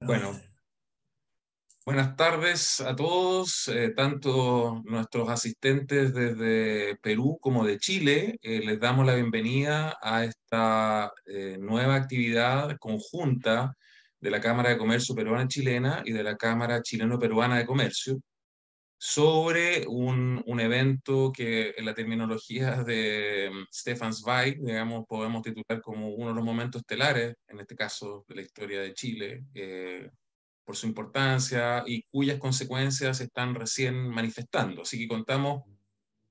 Bueno, buenas tardes a todos, tanto nuestros asistentes desde Perú como de Chile. Les damos la bienvenida a esta nueva actividad conjunta de la Cámara de Comercio Peruana-Chilena y de la Cámara Chileno-Peruana de Comercio sobre un evento que en la terminología de Stefan Zweig, digamos, podemos titular como uno de los momentos estelares, en este caso de la historia de Chile, por su importancia y cuyas consecuencias se están recién manifestando. Así que contamos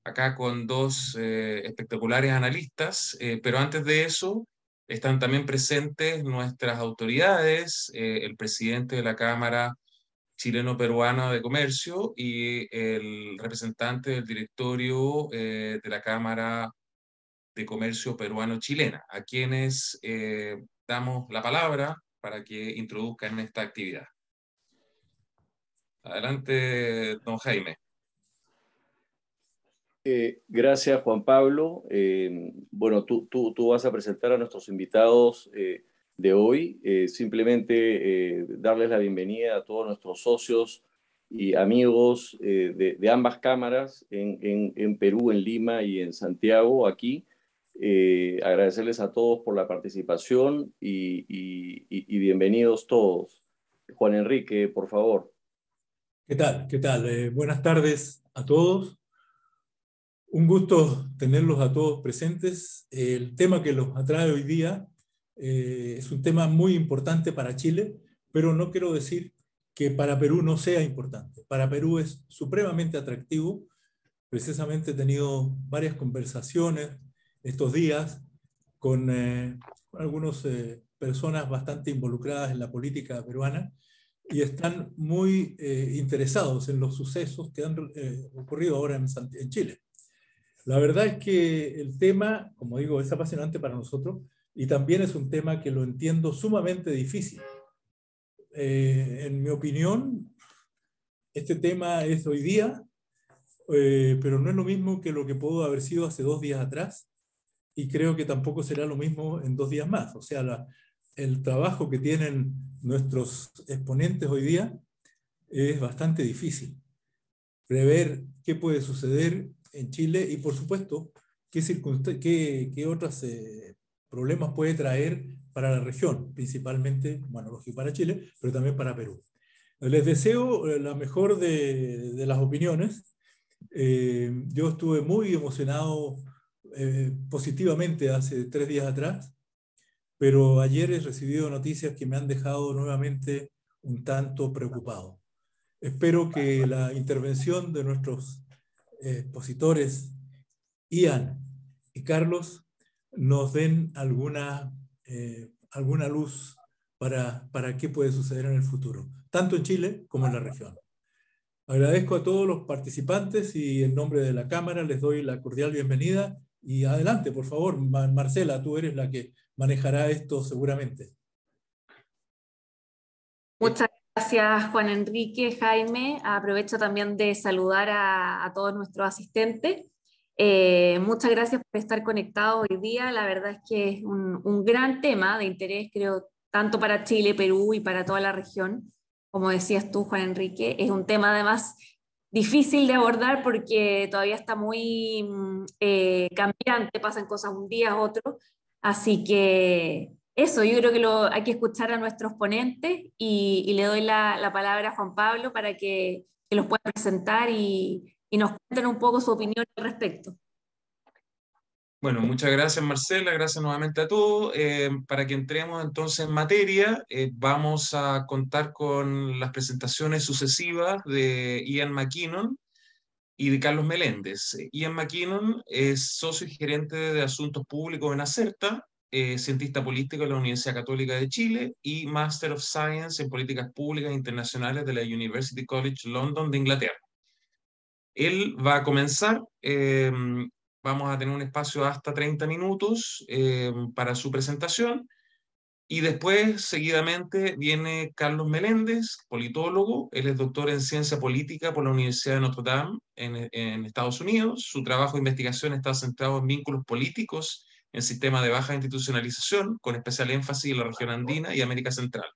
acá con dos espectaculares analistas, pero antes de eso están también presentes nuestras autoridades, el presidente de la Cámara Chileno-Peruana de Comercio y el representante del directorio de la Cámara de Comercio Peruano-Chilena, a quienes damos la palabra para que introduzcan esta actividad. Adelante, don Jaime. Gracias, Juan Pablo. Bueno, tú vas a presentar a nuestros invitados de hoy. Simplemente darles la bienvenida a todos nuestros socios y amigos de ambas cámaras en Perú, en Lima y en Santiago, aquí. Agradecerles a todos por la participación y bienvenidos todos. Juan Enrique, por favor. ¿Qué tal? ¿Qué tal? Buenas tardes a todos. Un gusto tenerlos a todos presentes. El tema que los atrae hoy día es un tema muy importante para Chile, pero no quiero decir que para Perú no sea importante. Para Perú es supremamente atractivo. Precisamente he tenido varias conversaciones estos días con algunas personas bastante involucradas en la política peruana y están muy interesados en los sucesos que han ocurrido ahora en Chile. La verdad es que el tema, como digo, es apasionante para nosotros y también es un tema que lo entiendo sumamente difícil. En mi opinión, este tema es hoy día, pero no es lo mismo que lo que pudo haber sido hace 2 días atrás y creo que tampoco será lo mismo en 2 días más. O sea, el trabajo que tienen nuestros exponentes hoy día es bastante difícil. Prever qué puede suceder en Chile y, por supuesto, qué otros problemas puede traer para la región, principalmente, bueno, lógico para Chile, pero también para Perú. Les deseo la mejor de las opiniones. Yo estuve muy emocionado positivamente hace 3 días atrás, pero ayer he recibido noticias que me han dejado nuevamente un tanto preocupado. Espero que la intervención de nuestros expositores, Ian y Carlos, nos den alguna luz para qué puede suceder en el futuro, tanto en Chile como en la región. Agradezco a todos los participantes y en nombre de la Cámara les doy la cordial bienvenida y adelante, por favor, Marcela, tú eres la que manejará esto seguramente. Muchas gracias, Juan Enrique, Jaime. Aprovecho también de saludar a todos nuestros asistentes. Muchas gracias por estar conectados hoy día. La verdad es que es un gran tema de interés, creo, tanto para Chile, Perú y para toda la región. Como decías tú, Juan Enrique, es un tema además difícil de abordar porque todavía está muy cambiante, pasan cosas un día a otro. Así que eso, yo creo que hay que escuchar a nuestros ponentes y le doy la palabra a Juan Pablo para que los pueda presentar y nos cuenten un poco su opinión al respecto. Bueno, muchas gracias Marcela, gracias nuevamente a todos. Para que entremos entonces en materia, vamos a contar con las presentaciones sucesivas de Ian McKinnon y de Carlos Meléndez. Ian McKinnon es socio y gerente de Asuntos Públicos en Acerta, cientista político de la Universidad Católica de Chile y Master of Science en Políticas Públicas Internacionales de la University College London de Inglaterra. Él va a comenzar, vamos a tener un espacio hasta 30 minutos para su presentación y después, seguidamente, viene Carlos Meléndez, politólogo. Él es doctor en ciencia política por la Universidad de Notre Dame en Estados Unidos. Su trabajo de investigación está centrado en vínculos políticos en sistemas de baja institucionalización, con especial énfasis en la región andina y América Central.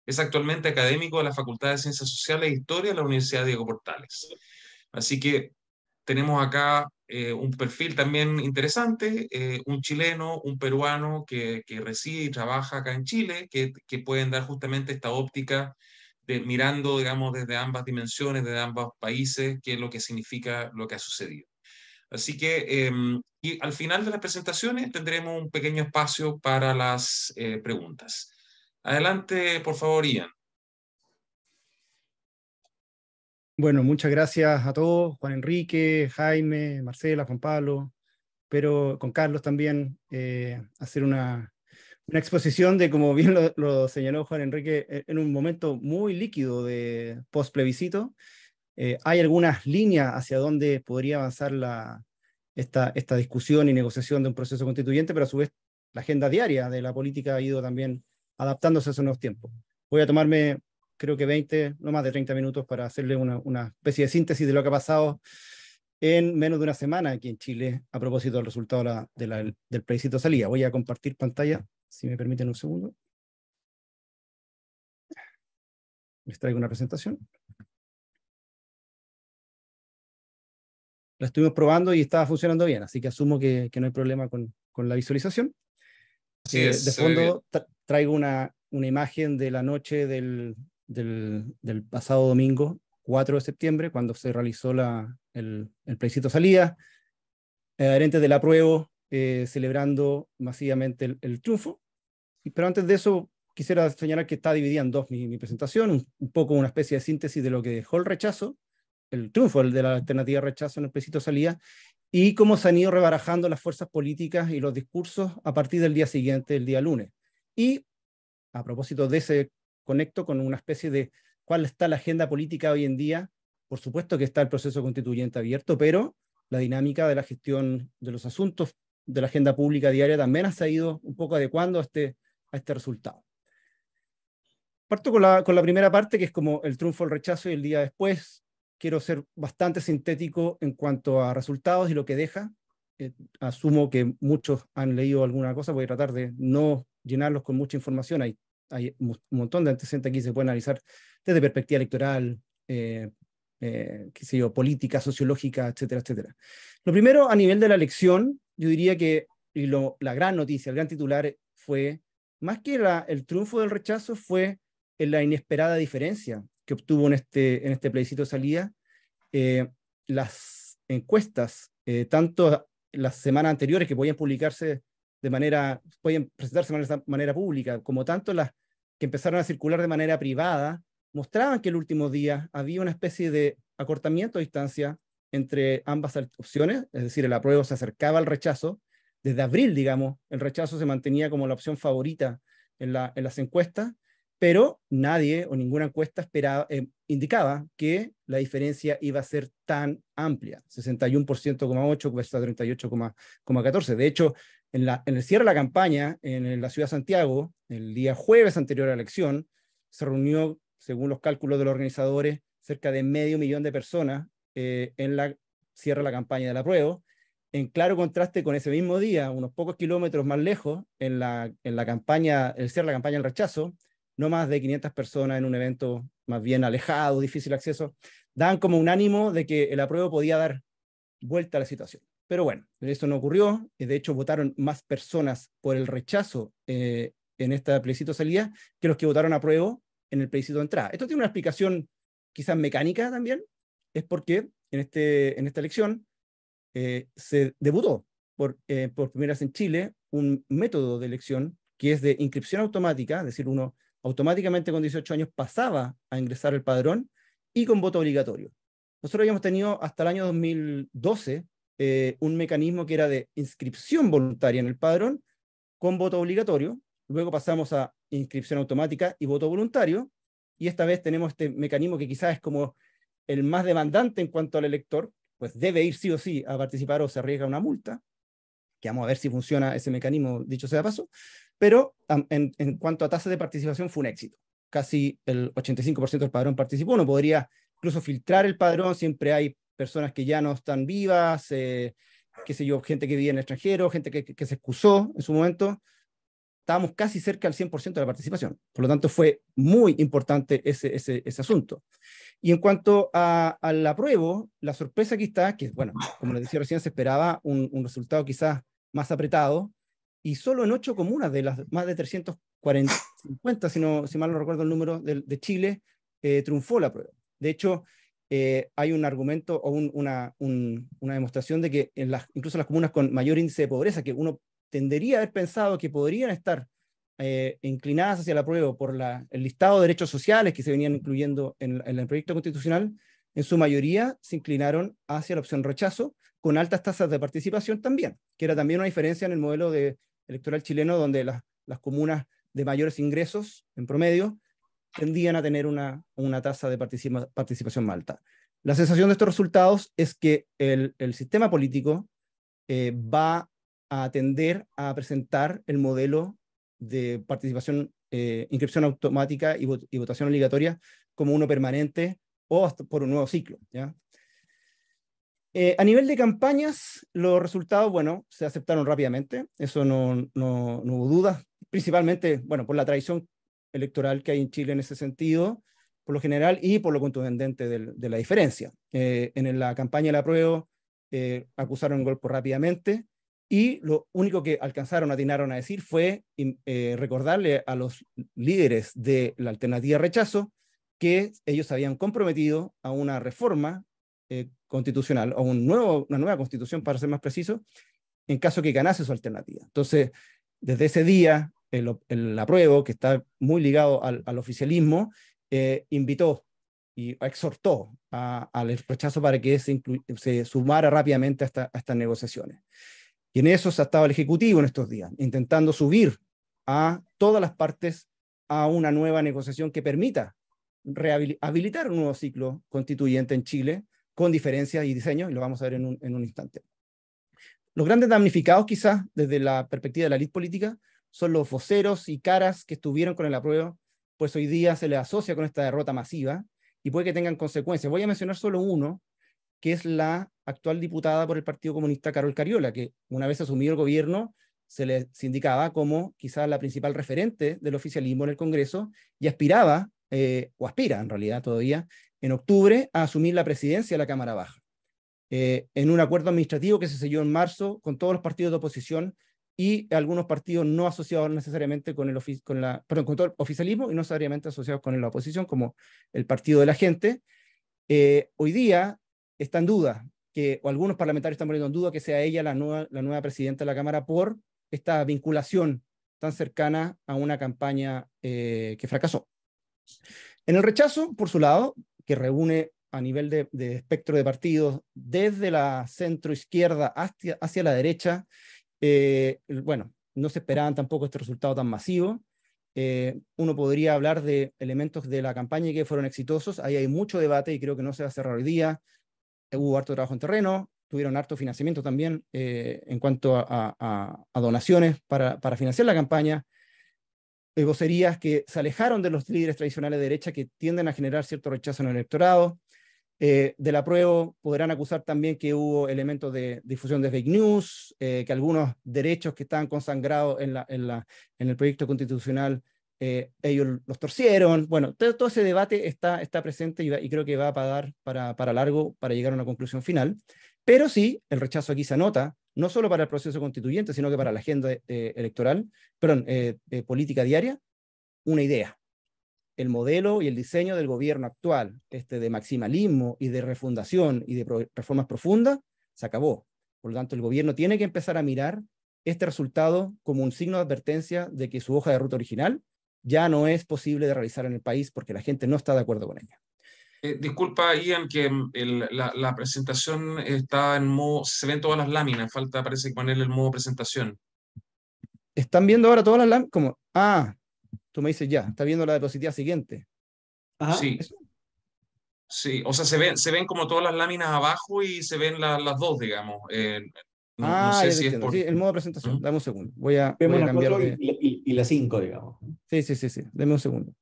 Es actualmente académico de la Facultad de Ciencias Sociales e Historia de la Universidad Diego Portales. Así que tenemos acá un perfil también interesante, un chileno, un peruano que reside y trabaja acá en Chile, que pueden dar justamente esta óptica de mirando, digamos, desde ambas dimensiones, desde ambos países, qué es lo que significa lo que ha sucedido. Así que, y al final de las presentaciones tendremos un pequeño espacio para las preguntas. Adelante, por favor, Ian. Bueno, muchas gracias a todos, Juan Enrique, Jaime, Marcela, Juan Pablo, pero con Carlos también, hacer una exposición de, como bien lo señaló Juan Enrique, en un momento muy líquido de post-plebiscito. Hay algunas líneas hacia dónde podría avanzar esta discusión y negociación de un proceso constituyente, pero a su vez la agenda diaria de la política ha ido también adaptándose a esos nuevos tiempos. Voy a tomarme, creo que 20, no más de 30 minutos para hacerle una especie de síntesis de lo que ha pasado en menos de una semana aquí en Chile a propósito del resultado del plebiscito salida. Voy a compartir pantalla, si me permiten un segundo. Les traigo una presentación. La estuvimos probando y estaba funcionando bien, así que asumo que no hay problema con la visualización. Así es, De fondo traigo una imagen de la noche del pasado domingo, 4 de septiembre, cuando se realizó el plebiscito salida, adherentes del apruebo celebrando masivamente el triunfo. Pero antes de eso, quisiera señalar que está dividida en dos mi presentación, un poco una especie de síntesis de lo que dejó el rechazo, el triunfo de la alternativa rechazo en el plebiscito salida, y cómo se han ido rebarajando las fuerzas políticas y los discursos a partir del día siguiente, el día lunes. Y a propósito de ese, conecto con una especie de cuál está la agenda política hoy en día. Por supuesto que está el proceso constituyente abierto, pero la dinámica de la gestión de los asuntos de la agenda pública diaria también se ha ido un poco adecuando a este resultado. Parto con la primera parte, que es como el triunfo, el rechazo y el día después. Quiero ser bastante sintético en cuanto a resultados y lo que deja. Asumo que muchos han leído alguna cosa, voy a tratar de no llenarlos con mucha información. Hay un montón de antecedentes aquí, se puede analizar desde perspectiva electoral, qué sé yo, política, sociológica, etcétera, etcétera. Lo primero, a nivel de la elección, yo diría que la gran noticia, el gran titular fue, más que el triunfo del rechazo, fue la inesperada diferencia que obtuvo en este plebiscito de salida. Las encuestas, tanto las semanas anteriores que podían presentarse de manera pública, como tanto las que empezaron a circular de manera privada, mostraban que el último día había una especie de acortamiento de distancia entre ambas opciones, es decir, el apruebo se acercaba al rechazo. Desde abril, digamos, el rechazo se mantenía como la opción favorita en las encuestas, pero nadie o ninguna encuesta indicaba que la diferencia iba a ser tan amplia, 61,8% versus 38,14%. De hecho, en el cierre de la campaña en la ciudad de Santiago, el día jueves anterior a la elección, se reunió, según los cálculos de los organizadores, cerca de 500,000 de personas en la cierre de la campaña del apruebo, en claro contraste con ese mismo día, unos pocos kilómetros más lejos, en la campaña, el cierre de la campaña del rechazo, no más de 500 personas en un evento más bien alejado, difícil acceso, daban como un ánimo de que el apruebo podía dar vuelta a la situación. Pero bueno, eso no ocurrió. De hecho, votaron más personas por el rechazo en este plebiscito salida que los que votaron apruebo en el plebiscito de entrada. Esto tiene una explicación quizás mecánica también, es porque en esta elección se debutó por primera vez en Chile un método de elección que es de inscripción automática, es decir, uno automáticamente con 18 años pasaba a ingresar al padrón y con voto obligatorio. Nosotros habíamos tenido hasta el año 2012 un mecanismo que era de inscripción voluntaria en el padrón con voto obligatorio, luego pasamos a inscripción automática y voto voluntario, y esta vez tenemos este mecanismo que quizás es como el más demandante en cuanto al elector, pues debe ir sí o sí a participar o se arriesga una multa, que vamos a ver si funciona ese mecanismo, dicho sea de paso, pero en cuanto a tasa de participación fue un éxito. Casi el 85% del padrón participó. Uno podría incluso filtrar el padrón, siempre hay personas que ya no están vivas, qué sé yo, gente que vive en el extranjero, gente que se excusó en su momento. estábamos casi cerca del 100% de la participación. Por lo tanto, fue muy importante ese asunto. Y en cuanto al apruebo, la sorpresa aquí está, que, bueno, como les decía recién, se esperaba un resultado quizás más apretado, y solo en 8 comunas de las más de 350, si mal no recuerdo el número, de Chile, triunfó la apruebo. De hecho, hay un argumento o una demostración de que incluso las comunas con mayor índice de pobreza, que uno tendería a haber pensado que podrían estar inclinadas hacia el apruebo por el listado de derechos sociales que se venían incluyendo en el proyecto constitucional, en su mayoría se inclinaron hacia la opción rechazo, con altas tasas de participación también, que era también una diferencia en el modelo electoral chileno, donde las comunas de mayores ingresos, en promedio, tendían a tener una tasa de participación más alta. La sensación de estos resultados es que el sistema político va a tender a presentar el modelo de participación, inscripción automática y votación obligatoria como uno permanente o hasta por un nuevo ciclo, ¿ya? A nivel de campañas, los resultados, bueno, se aceptaron rápidamente, eso no hubo dudas, principalmente, bueno, por la tradición electoral que hay en Chile en ese sentido, por lo general, y por lo contundente de la diferencia. En la campaña del apruebo acusaron el golpe rápidamente, y lo único que atinaron a decir fue recordarle a los líderes de la alternativa rechazo que ellos habían comprometido a una reforma constitucional, o una nueva constitución, para ser más preciso, en caso que ganase su alternativa. Entonces, desde ese día, el apruebo, que está muy ligado al oficialismo, invitó y exhortó al rechazo para que se sumara rápidamente a estas negociaciones. Y en eso se ha estado el Ejecutivo en estos días, intentando subir a todas las partes a una nueva negociación que permita habilitar un nuevo ciclo constituyente en Chile, con diferencias y diseños, y lo vamos a ver en un instante. Los grandes damnificados, quizás, desde la perspectiva de la élite política, son los voceros y caras que estuvieron con el apruebo, pues hoy día se les asocia con esta derrota masiva, y puede que tengan consecuencias. Voy a mencionar solo uno, que es la actual diputada por el Partido Comunista, Carol Cariola, que una vez asumido el gobierno, se le indicaba como quizás la principal referente del oficialismo en el Congreso, y aspiraba, o aspira en realidad todavía, en octubre a asumir la presidencia de la Cámara Baja, en un acuerdo administrativo que se selló en marzo con todos los partidos de oposición y algunos partidos no asociados necesariamente con todo el oficialismo y no necesariamente asociados con la oposición, como el Partido de la Gente. Hoy día está en duda, o algunos parlamentarios están poniendo en duda que sea ella la nueva presidenta de la Cámara por esta vinculación tan cercana a una campaña que fracasó. En el rechazo, por su lado, que reúne a nivel de espectro de partidos, desde la centro-izquierda hacia la derecha, bueno, no se esperaban tampoco este resultado tan masivo. Uno podría hablar de elementos de la campaña que fueron exitosos, ahí hay mucho debate y creo que no se va a cerrar hoy día. Hubo harto trabajo en terreno, tuvieron harto financiamiento también en cuanto a donaciones para financiar la campaña. Vocerías que se alejaron de los líderes tradicionales de derecha que tienden a generar cierto rechazo en el electorado. Del apruebo podrán acusar también que hubo elementos de difusión de fake news, que algunos derechos que estaban consagrados en el proyecto constitucional, ellos los torcieron. Bueno, todo ese debate está presente y creo que va a dar para largo para llegar a una conclusión final. Pero sí, el rechazo aquí se anota, no solo para el proceso constituyente, sino que para la agenda electoral, política diaria, una idea. El modelo y el diseño del gobierno actual, de maximalismo y de refundación y de reformas profundas, se acabó. Por lo tanto, el gobierno tiene que empezar a mirar este resultado como un signo de advertencia de que su hoja de ruta original ya no es posible de realizar en el país porque la gente no está de acuerdo con ella. Disculpa, Ian, que la presentación está en modo, se ven todas las láminas, falta, parece que ponerle el modo presentación. ¿Están viendo ahora todas las láminas? Como, tú me dices ya, está viendo la diapositiva siguiente. Sí. ¿Eso? Sí, o sea, se ven como todas las láminas abajo y se ven las dos, digamos. No sé ya te si es entiendo. por... Sí, el modo de presentación. Dame un segundo. Voy a Vemos las cambiar 4 y las 5, digamos. Sí. Dame un segundo.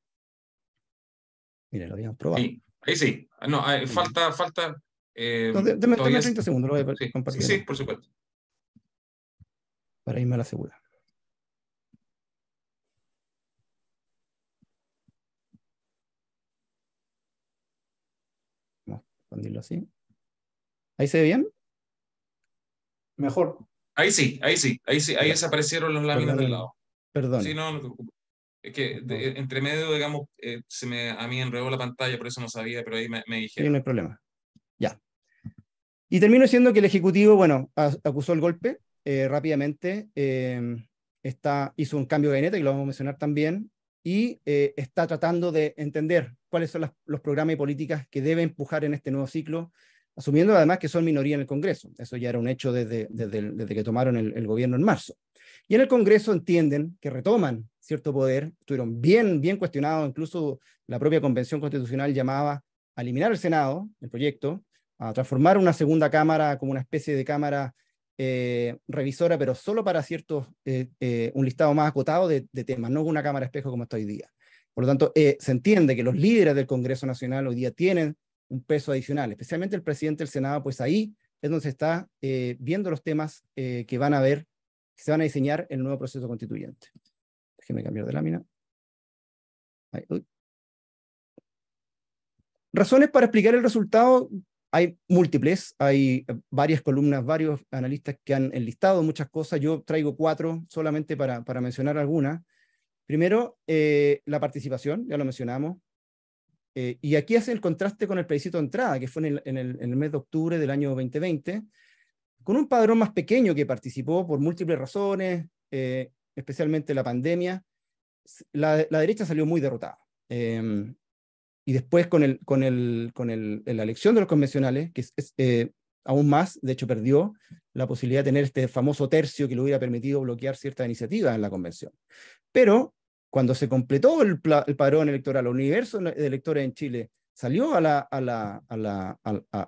Mira, lo habíamos probado. Sí, ahí sí. No, falta... Deme todavía 30 segundos, lo voy a compartir. Sí, por supuesto. Para irme a la segura. expandirlo así. ¿Ahí se ve bien? Mejor. Ahí sí, ahí desaparecieron los láminas del lado. Perdón. Sí, no te preocupes. Es que entre medio, digamos, a mí enredó la pantalla, por eso no sabía, pero ahí me Sí, dijeron. no hay problema. Ya. Y termino diciendo que el Ejecutivo, bueno, acusó el golpe rápidamente, hizo un cambio de gabinete, que lo vamos a mencionar también, y está tratando de entender cuáles son los programas y políticas que debe empujar en este nuevo ciclo, asumiendo además que son minoría en el Congreso. Eso ya era un hecho desde que tomaron el gobierno en marzo. Y en el Congreso entienden que retoman cierto poder, estuvieron bien cuestionados, incluso la propia Convención Constitucional llamaba a eliminar el Senado, el proyecto, a transformar una segunda cámara como una especie de cámara revisora, pero solo para un listado más acotado de temas, no una cámara espejo como está hoy día. Por lo tanto, se entiende que los líderes del Congreso Nacional hoy día tienen un peso adicional, especialmente el presidente del Senado, pues ahí es donde se está viendo los temas que se van a diseñar en el nuevo proceso constituyente. Déjeme cambiar de lámina. Ahí, razones para explicar el resultado hay múltiples, hay varias columnas, varios analistas que han enlistado muchas cosas. Yo traigo 4 solamente para mencionar algunas. Primero, la participación, ya lo mencionamos. Y aquí hace el contraste con el plebiscito de entrada, que fue en el mes de octubre del año 2020, con un padrón más pequeño que participó por múltiples razones, especialmente la pandemia. La derecha salió muy derrotada. Y después con la elección de los convencionales, que es aún más, de hecho perdió la posibilidad de tener este famoso tercio que le hubiera permitido bloquear ciertas iniciativas en la convención. Pero cuando se completó el padrón electoral, el universo de electores en Chile salió a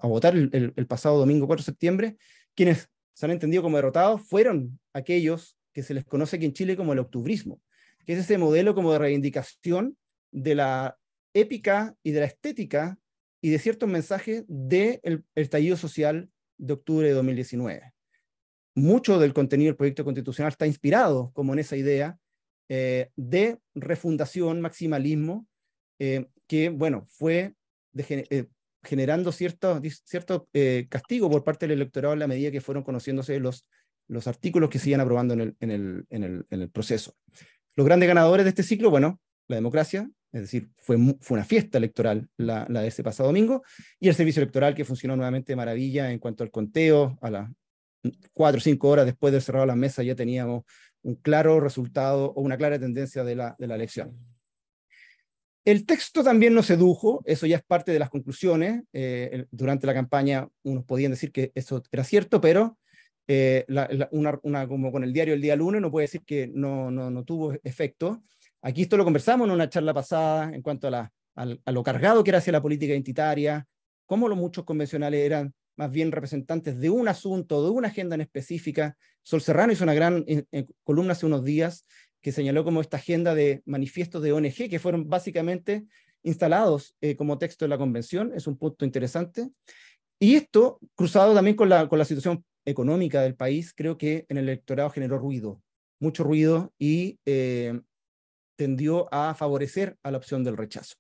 votar el pasado domingo 4 de septiembre, quienes se han entendido como derrotados fueron aquellos que se les conoce aquí en Chile como el octubrismo, que es ese modelo como de reivindicación de la épica y de la estética y de ciertos mensajes del estallido social de octubre de 2019. Mucho del contenido del proyecto constitucional está inspirado como en esa idea de refundación, maximalismo, que, bueno, fue generando cierto castigo por parte del electorado a la medida que fueron conociéndose los artículos que se iban aprobando en el proceso. Los grandes ganadores de este ciclo, bueno, la democracia, es decir, fue una fiesta electoral la de ese pasado domingo, y el servicio electoral que funcionó nuevamente de maravilla en cuanto al conteo. A las 4 o 5 horas después de cerrar las mesas ya teníamos un claro resultado o una clara tendencia de la elección. El texto también nos sedujo, eso ya es parte de las conclusiones. Durante la campaña unos podían decir que eso era cierto, pero como con el diario El Día Lunes, no puede decir que no tuvo efecto. Aquí esto lo conversamos en una charla pasada en cuanto a lo cargado que era hacia la política identitaria, cómo los muchos convencionales eran más bien representantes de un asunto, de una agenda en específica. Sol Serrano hizo una gran columna hace unos días que señaló como esta agenda de manifiestos de ONG que fueron básicamente instalados como texto de la convención. Es un punto interesante. Y esto, cruzado también con la situación económica del país, creo que en el electorado generó ruido, mucho ruido, y tendió a favorecer a la opción del rechazo.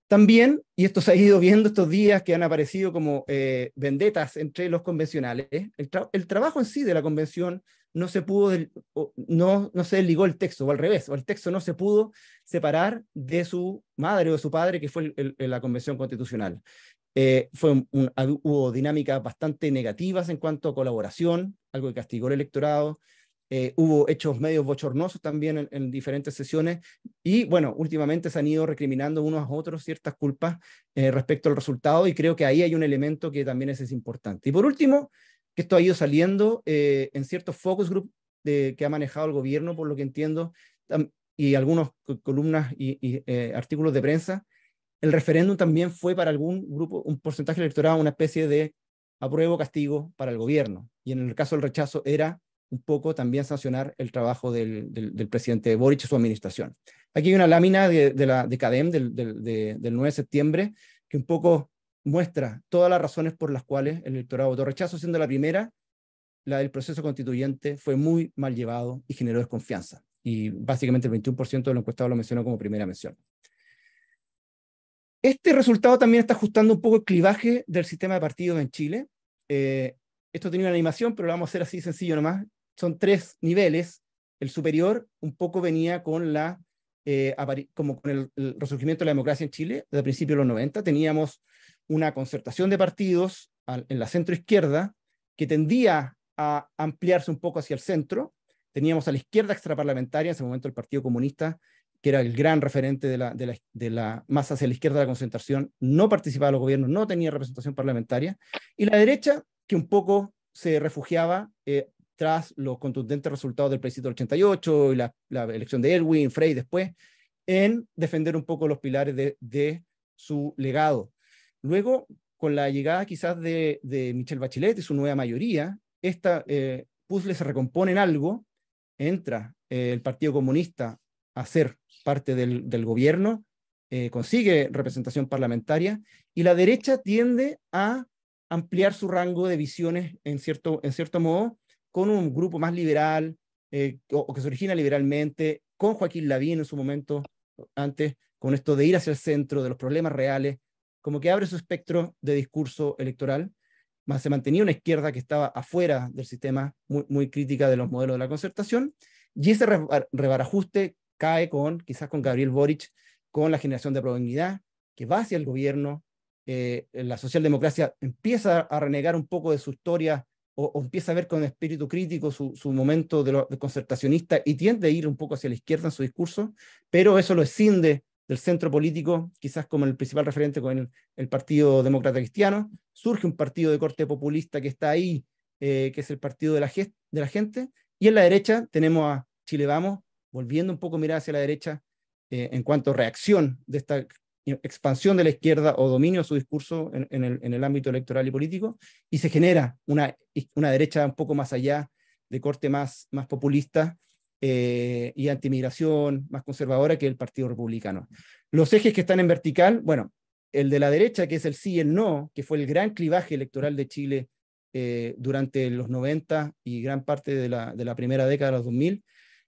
También, y esto se ha ido viendo estos días que han aparecido como vendetas entre los convencionales, el trabajo en sí de la convención no se pudo, no se desligó el texto, o al revés, o el texto no se pudo separar de su madre o de su padre, que fue la convención constitucional. Hubo dinámicas bastante negativas en cuanto a colaboración, algo que castigó el electorado. Hubo hechos medios bochornosos también en diferentes sesiones, y bueno, últimamente se han ido recriminando unos a otros ciertas culpas respecto al resultado, y creo que ahí hay un elemento que también es importante. Y por último, que esto ha ido saliendo en ciertos focus group que ha manejado el gobierno, por lo que entiendo, y algunas columnas y artículos de prensa. El referéndum también fue para algún grupo, un porcentaje electoral, una especie de apruebo castigo para el gobierno, y en el caso del rechazo era un poco también sancionar el trabajo del presidente Boric y su administración. Aquí hay una lámina de CADEM del 9 de septiembre que un poco muestra todas las razones por las cuales el electorado votó rechazo, siendo la primera, la del proceso constituyente, fue muy mal llevado y generó desconfianza. Y básicamente el 21% de los encuestados lo mencionó como primera mención. Este resultado también está ajustando un poco el clivaje del sistema de partidos en Chile. Esto tenía una animación, pero lo vamos a hacer así sencillo nomás. Son 3 niveles. El superior un poco venía con como con el resurgimiento de la democracia en Chile, desde principios de los 90. Teníamos una concertación de partidos en la centro-izquierda que tendía a ampliarse un poco hacia el centro. Teníamos a la izquierda extraparlamentaria, en ese momento el Partido Comunista, que era el gran referente de la más hacia la izquierda de la concentración, no participaba en los gobiernos, no tenía representación parlamentaria, y la derecha, que un poco se refugiaba tras los contundentes resultados del plebiscito del 88 y la elección de Elwin, Frey después, en defender un poco los pilares de su legado. Luego, con la llegada quizás de Michelle Bachelet y su nueva mayoría, esta puzzle se recompone en algo, entra el Partido Comunista a ser parte del gobierno, consigue representación parlamentaria, y la derecha tiende a ampliar su rango de visiones en cierto modo, con un grupo más liberal, o que se origina liberalmente, con Joaquín Lavín en su momento, antes, con esto de ir hacia el centro, de los problemas reales, como que abre su espectro de discurso electoral, más se mantenía una izquierda que estaba afuera del sistema, muy, muy crítica de los modelos de la concertación, y ese rebarajuste cae quizás con Gabriel Boric, con la generación de Prodignidad, que va hacia el gobierno. La socialdemocracia empieza a renegar un poco de su historia, o empieza a ver con espíritu crítico su momento de concertacionista, y tiende a ir un poco hacia la izquierda en su discurso, pero eso lo escinde del centro político, quizás como el principal referente con el Partido Demócrata Cristiano. Surge un partido de corte populista que está ahí, que es el Partido de la Gente, y en la derecha tenemos a Chile Vamos, volviendo un poco a mirar hacia la derecha en cuanto a reacción de esta expansión de la izquierda o dominio de su discurso en el ámbito electoral y político, y se genera una derecha un poco más allá, de corte más populista y antimigración, más conservadora que el Partido Republicano. Los ejes que están en vertical, bueno, el de la derecha, que es el sí y el no, que fue el gran clivaje electoral de Chile durante los 90 y gran parte de la primera década de los 2000,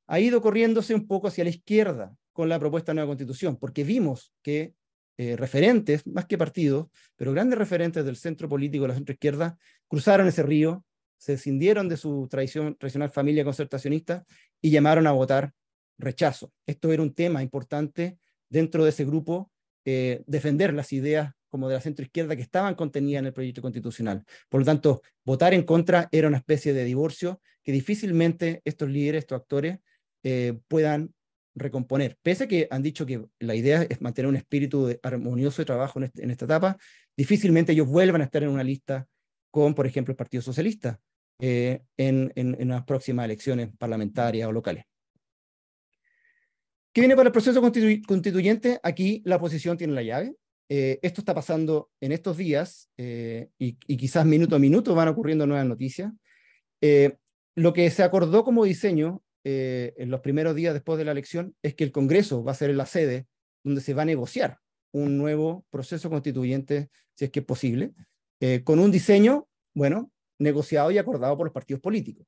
ha ido corriéndose un poco hacia la izquierda con la propuesta de nueva constitución, porque vimos que referentes, más que partidos, pero grandes referentes del centro político de la centroizquierda, cruzaron ese río, se escindieron de su tradicional familia concertacionista y llamaron a votar rechazo. Esto era un tema importante dentro de ese grupo, defender las ideas como de la centroizquierda que estaban contenidas en el proyecto constitucional. Por lo tanto, votar en contra era una especie de divorcio que difícilmente estos líderes, estos actores, puedan recomponer. Pese a que han dicho que la idea es mantener un espíritu armonioso de trabajo en esta etapa, difícilmente ellos vuelvan a estar en una lista con, por ejemplo, el Partido Socialista en las próximas elecciones parlamentarias o locales. ¿Qué viene para el proceso constituyente? Aquí la oposición tiene la llave. Esto está pasando en estos días y quizás minuto a minuto van ocurriendo nuevas noticias. Lo que se acordó como diseño en los primeros días después de la elección es que el Congreso va a ser la sede donde se va a negociar un nuevo proceso constituyente, si es que es posible, con un diseño, bueno, negociado y acordado por los partidos políticos.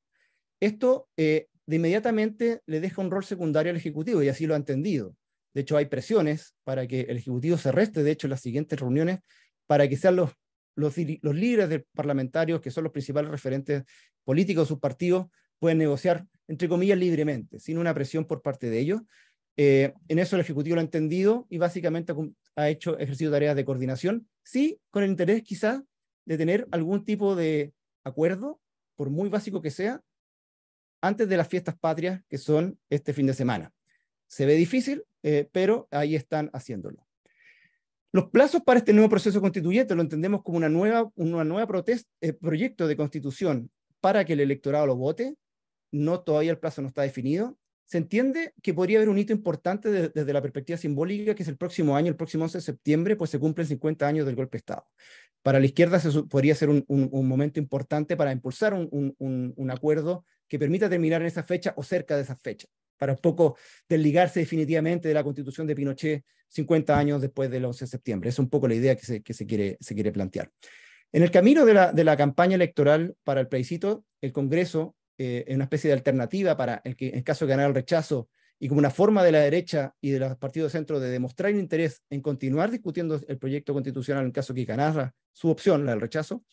Esto de inmediatamente le deja un rol secundario al Ejecutivo, y así lo ha entendido. De hecho, hay presiones para que el Ejecutivo se reste, de hecho, en las siguientes reuniones, para que sean los líderes parlamentarios, que son los principales referentes políticos de sus partidos, pueden negociar, entre comillas, libremente, sin una presión por parte de ellos. En eso el Ejecutivo lo ha entendido y básicamente ha ejercido tareas de coordinación, sí, con el interés quizás de tener algún tipo de acuerdo, por muy básico que sea, antes de las fiestas patrias que son este fin de semana. Se ve difícil, pero ahí están haciéndolo. Los plazos para este nuevo proceso constituyente lo entendemos como una nueva proyecto de constitución para que el electorado lo vote. No, todavía el plazo no está definido. Se entiende que podría haber un hito importante desde la perspectiva simbólica, que es el próximo año, el próximo 11 de septiembre, pues se cumplen 50 años del golpe de Estado. Para la izquierda podría ser un momento importante para impulsar un acuerdo que permita terminar en esa fecha o cerca de esa fecha, para un poco desligarse definitivamente de la Constitución de Pinochet 50 años después del 11 de septiembre. Es un poco la idea que se quiere plantear. En el camino de la campaña electoral para el plebiscito, el Congreso, en una especie de alternativa para en caso de ganar el rechazo, y como una forma de la derecha y de los partidos de centro de demostrar interés en continuar discutiendo el proyecto constitucional en caso que ganara su opción, la del rechazo,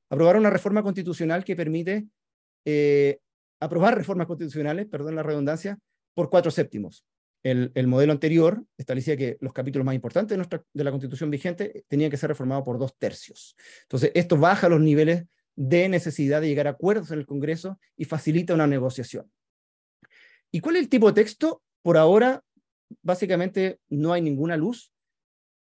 aprobaron una reforma constitucional que permite aprobar reformas constitucionales, perdón la redundancia, por 4/7. El modelo anterior establecía que los capítulos más importantes de la Constitución vigente tenían que ser reformados por 2/3. Entonces, esto baja los niveles de necesidad de llegar a acuerdos en el Congreso y facilita una negociación. ¿Y cuál es el tipo de texto? Por ahora, básicamente, no hay ninguna luz.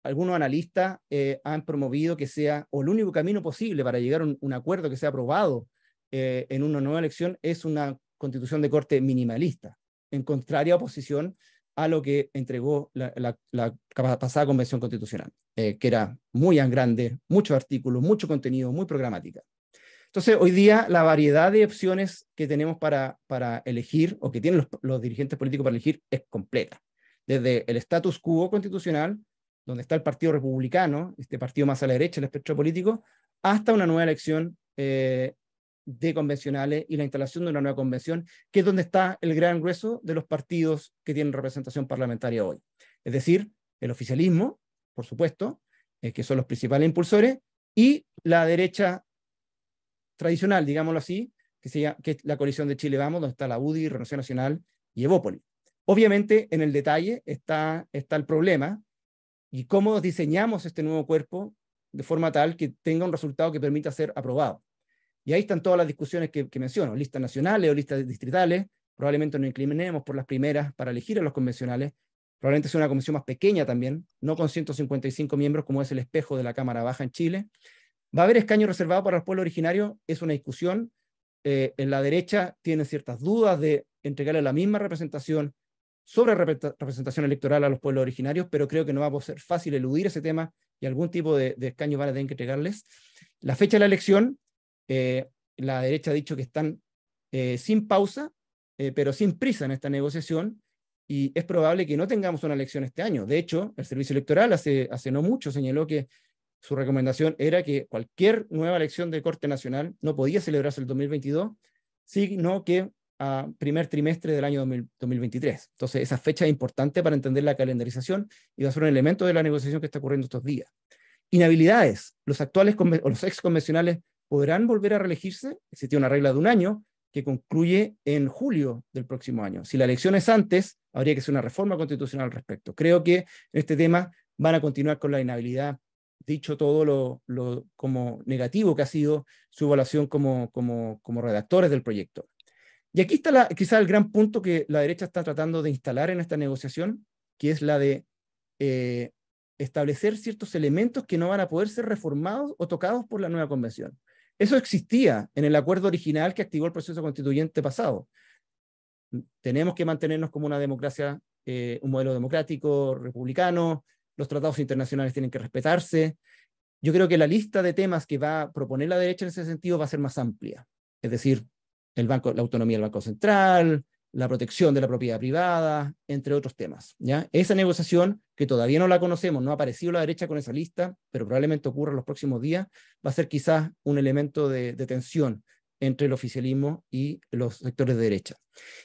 Algunos analistas han promovido que sea, o el único camino posible para llegar a un acuerdo que sea aprobado en una nueva elección es una constitución de corte minimalista, en contraria oposición a lo que entregó la pasada Convención Constitucional, que era muy grande, muchos artículos, mucho contenido, muy programática. Entonces, hoy día la variedad de opciones que tenemos para elegir, o que tienen los dirigentes políticos para elegir, es completa. Desde el status quo constitucional, donde está el Partido Republicano, este partido más a la derecha del espectro político, hasta una nueva elección de convencionales y la instalación de una nueva convención, que es donde está el gran grueso de los partidos que tienen representación parlamentaria hoy. Es decir, el oficialismo, por supuesto, que son los principales impulsores, y la derecha tradicional, digámoslo así, que es la coalición de Chile Vamos, donde está la UDI, Renovación Nacional y Evópolis. Obviamente, en el detalle está el problema, y cómo diseñamos este nuevo cuerpo de forma tal que tenga un resultado que permita ser aprobado. Y ahí están todas las discusiones que menciono, listas nacionales o listas distritales. Probablemente nos inclinemos por las primeras para elegir a los convencionales. Probablemente sea una convención más pequeña también, no con 155 miembros como es el espejo de la Cámara Baja en Chile. ¿Va a haber escaños reservados para los pueblos originarios? Es una discusión. En la derecha tienen ciertas dudas de entregarle la misma representación sobre representación electoral a los pueblos originarios, pero creo que no va a ser fácil eludir ese tema y algún tipo de escaños van a tener que entregarles. La fecha de la elección, la derecha ha dicho que están sin pausa, pero sin prisa en esta negociación, y es probable que no tengamos una elección este año. De hecho, el Servicio Electoral hace no mucho señaló que su recomendación era que cualquier nueva elección de corte nacional no podía celebrarse el 2022, sino que a primer trimestre del año 2023. Entonces, esa fecha es importante para entender la calendarización y va a ser un elemento de la negociación que está ocurriendo estos días. Inhabilidades. Los actuales o los ex convencionales podrán volver a reelegirse. Existe una regla de 1 año que concluye en julio del próximo año. Si la elección es antes, habría que hacer una reforma constitucional al respecto. Creo que en este tema van a continuar con la inhabilidad, dicho todo lo como negativo que ha sido su evaluación como redactores del proyecto. Y aquí está quizá el gran punto que la derecha está tratando de instalar en esta negociación, que es la de establecer ciertos elementos que no van a poder ser reformados o tocados por la nueva convención. Eso existía en el acuerdo original que activó el proceso constituyente pasado. Tenemos que mantenernos como una democracia, un modelo democrático, republicano, los tratados internacionales tienen que respetarse. Yo creo que la lista de temas que va a proponer la derecha en ese sentido va a ser más amplia. Es decir, la autonomía del Banco Central, la protección de la propiedad privada, entre otros temas, ¿ya? Esa negociación, que todavía no la conocemos, no ha aparecido la derecha con esa lista, pero probablemente ocurra en los próximos días, va a ser quizás un elemento de tensión entre el oficialismo y los sectores de derecha.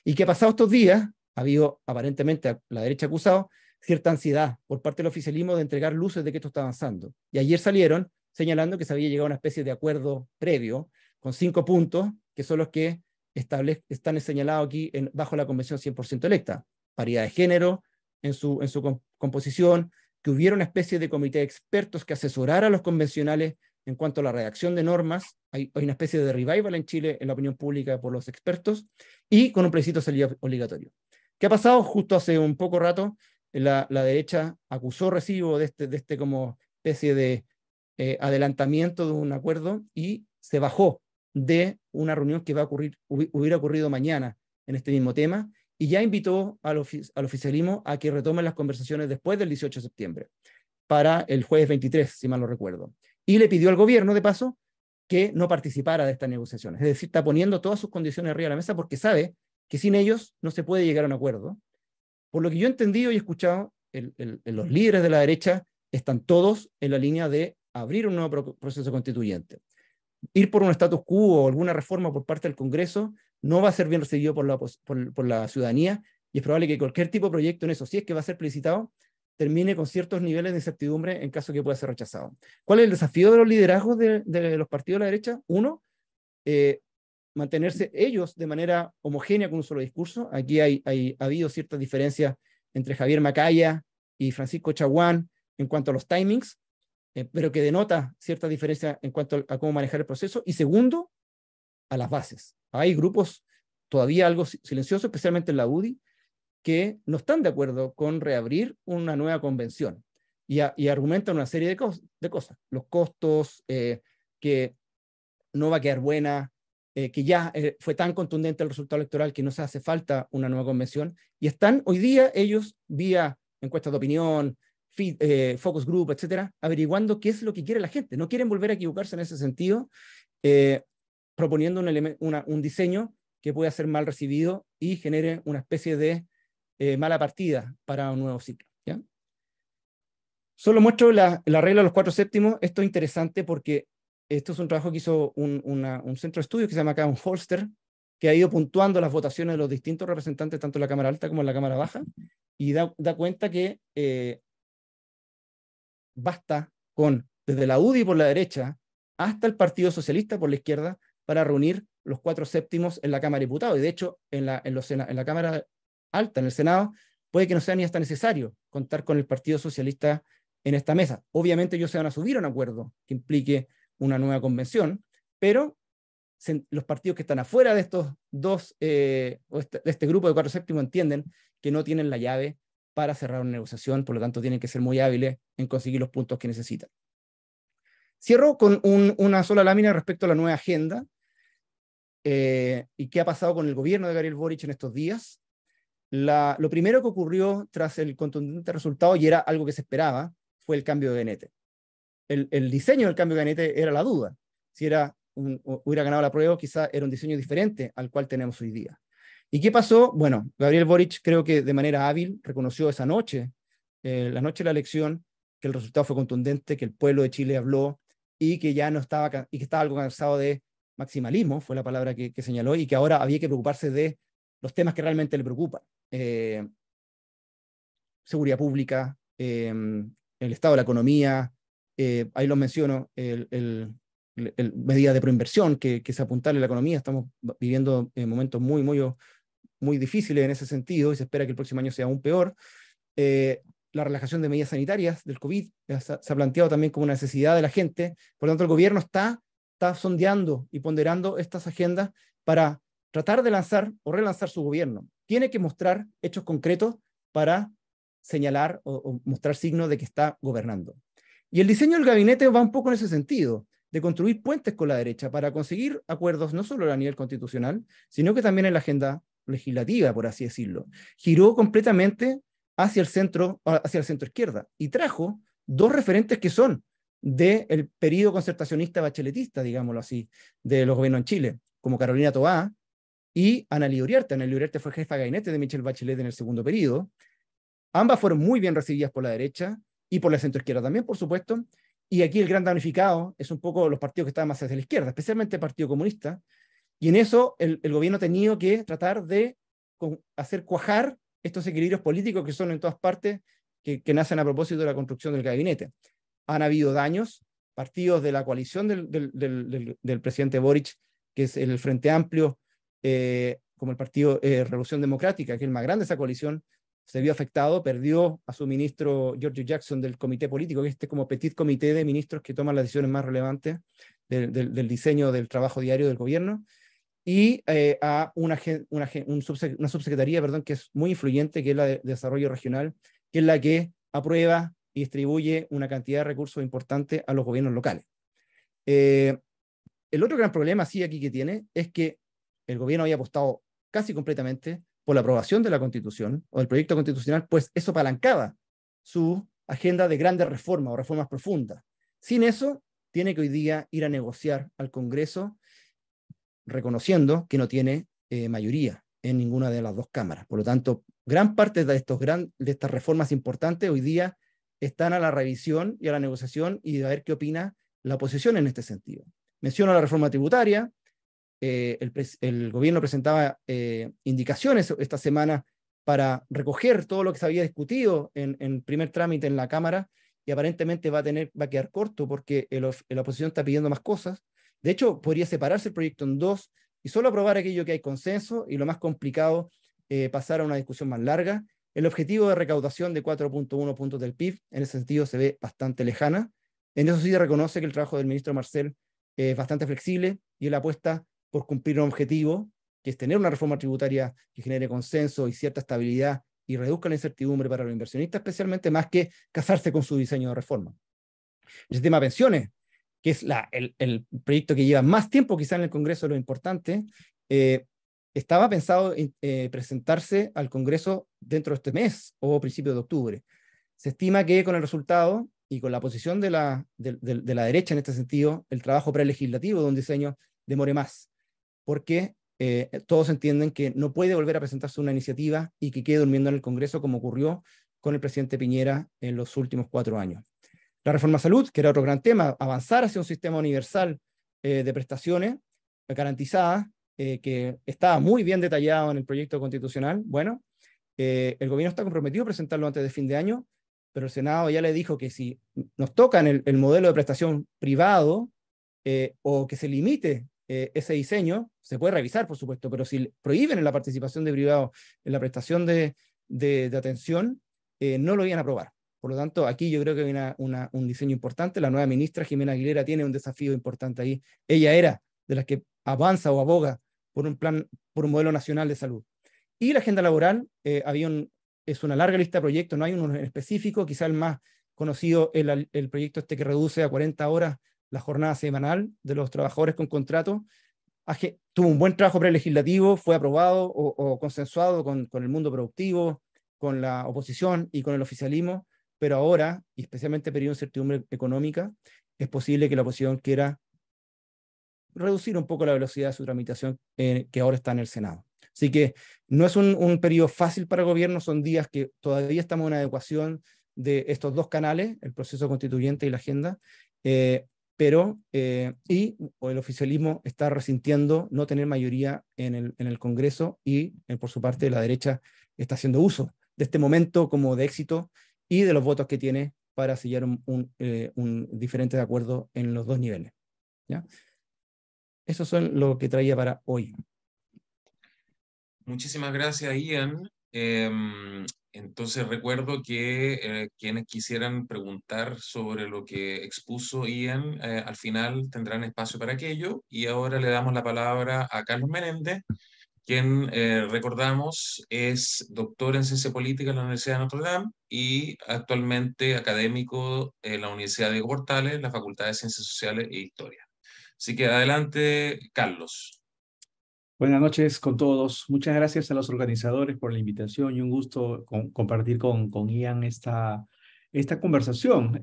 ¿Y qué ha pasado estos días? Ha habido, aparentemente, la derecha ha acusado cierta ansiedad por parte del oficialismo de entregar luces de que esto está avanzando. Y ayer salieron señalando que se había llegado a una especie de acuerdo previo, con 5 puntos, que son los que están señalados aquí bajo la Convención 100% electa. Paridad de género en su composición, que hubiera una especie de comité de expertos que asesorara a los convencionales en cuanto a la redacción de normas. Hay una especie de revival en Chile en la opinión pública por los expertos, y con un plebiscito de salida obligatorio. ¿Qué ha pasado? Justo hace un poco rato, la derecha acusó recibo de este como especie de adelantamiento de un acuerdo y se bajó de una reunión que hubiera ocurrido mañana en este mismo tema, y ya invitó al oficialismo a que retomen las conversaciones después del 18 de septiembre, para el jueves 23, si mal no recuerdo. Y le pidió al gobierno, de paso, que no participara de estas negociaciones. Es decir, está poniendo todas sus condiciones arriba de la mesa porque sabe que sin ellos no se puede llegar a un acuerdo. Por lo que yo he entendido y he escuchado, los líderes de la derecha están todos en la línea de abrir un nuevo proceso constituyente. Ir por un status quo o alguna reforma por parte del Congreso no va a ser bien recibido por la ciudadanía, y es probable que cualquier tipo de proyecto en eso, si es que va a ser plebiscitado, termine con ciertos niveles de incertidumbre en caso que pueda ser rechazado. ¿Cuál es el desafío de los liderazgos de los partidos de la derecha? Uno, mantenerse ellos de manera homogénea con un solo discurso. Aquí ha habido ciertas diferencias entre Javier Macaya y Francisco Chaguán en cuanto a los timings, pero que denota cierta diferencia en cuanto a cómo manejar el proceso. Y segundo, a las bases. Hay grupos todavía algo silenciosos, especialmente en la UDI, que no están de acuerdo con reabrir una nueva convención y argumentan una serie de cosas. Los costos, que no va a quedar buena, que ya fue tan contundente el resultado electoral que no se hace falta una nueva convención, y están hoy día ellos, vía encuestas de opinión, focus group, etcétera, averiguando qué es lo que quiere la gente. No quieren volver a equivocarse en ese sentido, proponiendo un diseño que pueda ser mal recibido y genere una especie de mala partida para un nuevo ciclo. ¿Ya? Solo muestro la regla de los 4 séptimos. Esto es interesante porque esto es un trabajo que hizo un centro de estudios que se llama acá un Holster, que ha ido puntuando las votaciones de los distintos representantes, tanto en la Cámara Alta como en la Cámara Baja, y da cuenta que basta con, desde la UDI por la derecha hasta el Partido Socialista por la izquierda, para reunir los 4 séptimos en la Cámara de Diputados. Y de hecho, en la Cámara Alta, en el Senado, puede que no sea ni hasta necesario contar con el Partido Socialista en esta mesa. Obviamente ellos se van a subir a un acuerdo que implique una nueva convención, pero los partidos que están afuera de estos dos, de este grupo de 4 séptimos, entienden que no tienen la llave para cerrar una negociación, por lo tanto tienen que ser muy hábiles en conseguir los puntos que necesitan. Cierro con una sola lámina respecto a la nueva agenda y qué ha pasado con el gobierno de Gabriel Boric en estos días. Lo primero que ocurrió tras el contundente resultado, y era algo que se esperaba, fue el cambio de gabinete. El diseño del cambio de gabinete era la duda. Si hubiera ganado la prueba, quizá era un diseño diferente al cual tenemos hoy día. ¿Y qué pasó? Bueno, Gabriel Boric creo que de manera hábil reconoció esa noche, la noche de la elección, que el resultado fue contundente, que el pueblo de Chile habló y que ya no estaba, y que estaba algo cansado de maximalismo, fue la palabra que señaló, y que ahora había que preocuparse de los temas que realmente le preocupan. Seguridad pública, el estado de la economía, ahí lo menciono, medidas de proinversión que se apuntale a la economía. Estamos viviendo momentos muy difíciles en ese sentido y se espera que el próximo año sea aún peor. La relajación de medidas sanitarias del COVID se ha planteado también como una necesidad de la gente. Por lo tanto, el gobierno está sondeando y ponderando estas agendas para tratar de lanzar o relanzar su gobierno. Tiene que mostrar hechos concretos para señalar o mostrar signos de que está gobernando. Y el diseño del gabinete va un poco en ese sentido, de construir puentes con la derecha para conseguir acuerdos no solo a nivel constitucional, sino que también en la agenda legislativa, por así decirlo. Giró completamente hacia el centro izquierda y trajo 2 referentes que son del periodo concertacionista bacheletista, digámoslo así, de los gobiernos en Chile, como Carolina Toá y Analía Uriarte. Analía Uriarte fue jefa de gabinete de Michelle Bachelet en el segundo periodo. Ambas fueron muy bien recibidas por la derecha y por la centroizquierda también, por supuesto. Y aquí el gran damnificado es un poco los partidos que estaban más hacia la izquierda, especialmente el Partido Comunista. Y en eso el gobierno ha tenido que tratar de hacer cuajar estos equilibrios políticos que son en todas partes, que nacen a propósito de la construcción del gabinete. Han habido daños. Partidos de la coalición del presidente Boric, que es el Frente Amplio, como el Partido Revolución Democrática, que es el más grande de esa coalición, se vio afectado, perdió a su ministro Giorgio Jackson del comité político, que es como petit comité de ministros que toman las decisiones más relevantes del diseño del trabajo diario del gobierno, y a una subsecretaría, que es muy influyente, que es la de Desarrollo Regional, que es la que aprueba y distribuye una cantidad de recursos importantes a los gobiernos locales. El otro gran problema, sí, aquí que tiene, es que el gobierno había apostado casi completamente por la aprobación de la Constitución o del proyecto constitucional, pues eso apalancaba su agenda de grandes reformas o reformas profundas. Sin eso, tiene que hoy día ir a negociar al Congreso, reconociendo que no tiene mayoría en ninguna de las 2 cámaras. Por lo tanto, gran parte de estas reformas importantes hoy día están a la revisión y a la negociación y a ver qué opina la oposición en este sentido. Menciono la reforma tributaria. El gobierno presentaba indicaciones esta semana para recoger todo lo que se había discutido en primer trámite en la Cámara, y aparentemente va a quedar corto porque la oposición está pidiendo más cosas. De hecho, podría separarse el proyecto en dos y solo aprobar aquello que hay consenso, y lo más complicado, pasar a una discusión más larga. El objetivo de recaudación de 4.1 puntos del PIB, en ese sentido, se ve bastante lejana. En eso sí se reconoce que el trabajo del ministro Marcel es bastante flexible, y él apuesta por cumplir un objetivo, que es tener una reforma tributaria que genere consenso y cierta estabilidad y reduzca la incertidumbre para los inversionistas, especialmente, más que casarse con su diseño de reforma. El sistema de pensiones, que es el proyecto que lleva más tiempo quizá en el Congreso, lo importante, estaba pensado presentarse al Congreso dentro de este mes o principios de octubre. Se estima que con el resultado y con la posición de la derecha en este sentido, el trabajo prelegislativo de un diseño demore más, porque todos entienden que no puede volver a presentarse una iniciativa y que quede durmiendo en el Congreso, como ocurrió con el presidente Piñera en los últimos 4 años. La reforma a salud, que era otro gran tema, avanzar hacia un sistema universal de prestaciones garantizadas, que estaba muy bien detallado en el proyecto constitucional. Bueno, el gobierno está comprometido a presentarlo antes de fin de año, pero el Senado ya le dijo que si nos tocan el modelo de prestación privado, o que se limite ese diseño, se puede revisar, por supuesto, pero si prohíben la participación de privados en la prestación de atención, no lo iban a aprobar. Por lo tanto, aquí yo creo que hay un diseño importante. La nueva ministra, Jimena Aguilera, tiene un desafío importante ahí. Ella era de las que avanza o aboga por un plan, por un modelo nacional de salud. Y la agenda laboral, es una larga lista de proyectos, no hay uno en específico. Quizá el más conocido es el proyecto este que reduce a 40 horas la jornada semanal de los trabajadores con contrato. Tuvo un buen trabajo prelegislativo, fue aprobado o consensuado con el mundo productivo, con la oposición y con el oficialismo, pero ahora, y especialmente en periodo de incertidumbre económica, es posible que la oposición quiera reducir un poco la velocidad de su tramitación, que ahora está en el Senado. Así que no es un periodo fácil para el gobierno, son días que todavía estamos en una adecuación de estos dos canales, el proceso constituyente y la agenda, pero el oficialismo está resintiendo no tener mayoría en el Congreso, y por su parte la derecha está haciendo uso de este momento como de éxito y de los votos que tiene para sellar un diferente de acuerdo en los dos niveles. ¿Ya? Eso son lo que traía para hoy. Muchísimas gracias, Ian. Entonces recuerdo que quienes quisieran preguntar sobre lo que expuso Ian, al final tendrán espacio para aquello. Y ahora le damos la palabra a Carlos Menéndez, quien, recordamos, es doctor en Ciencia Política en la Universidad de Notre Dame y actualmente académico en la Universidad de Diego Portales, la Facultad de Ciencias Sociales e Historia. Así que adelante, Carlos. Buenas noches con todos. Muchas gracias a los organizadores por la invitación y un gusto compartir con Ian esta conversación.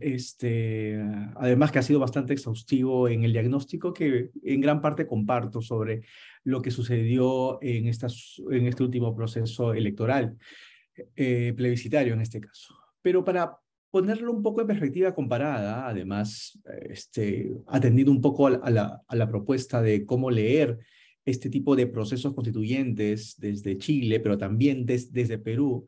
Además que ha sido bastante exhaustivo en el diagnóstico que en gran parte comparto sobre lo que sucedió en este último proceso electoral, plebiscitario en este caso. Pero para ponerlo un poco en perspectiva comparada, además, atendiendo un poco a la propuesta de cómo leer este tipo de procesos constituyentes desde Chile, pero también desde Perú,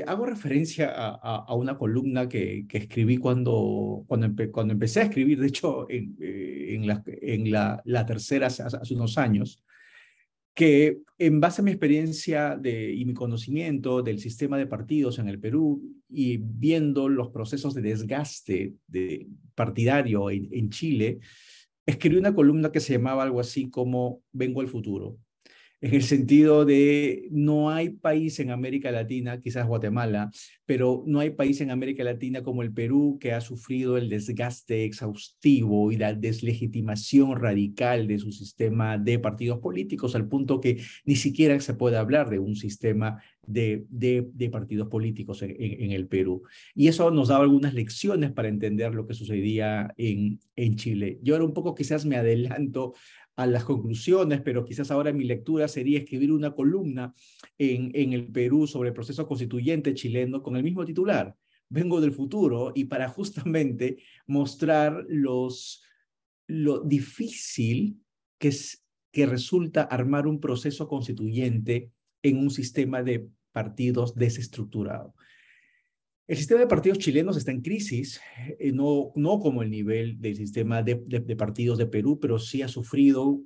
hago referencia a una columna que escribí cuando empecé a escribir, de hecho, en la tercera hace unos años, que en base a mi experiencia y mi conocimiento del sistema de partidos en el Perú y viendo los procesos de desgaste partidario en Chile, escribí una columna que se llamaba algo así como Vengo al futuro, en el sentido de no hay país en América Latina, quizás Guatemala, pero no hay país en América Latina como el Perú que ha sufrido el desgaste exhaustivo y la deslegitimación radical de su sistema de partidos políticos, al punto que ni siquiera se puede hablar de un sistema de partidos políticos en el Perú. Y eso nos daba algunas lecciones para entender lo que sucedía en Chile. Yo ahora un poco quizás me adelanto a las conclusiones, pero quizás ahora mi lectura sería escribir una columna en el Perú sobre el proceso constituyente chileno con el mismo titular, Vengo del futuro, y para justamente mostrar lo difícil que resulta armar un proceso constituyente en un sistema de partidos desestructurado. El sistema de partidos chilenos está en crisis, no como el nivel del sistema de partidos de Perú, pero sí ha sufrido,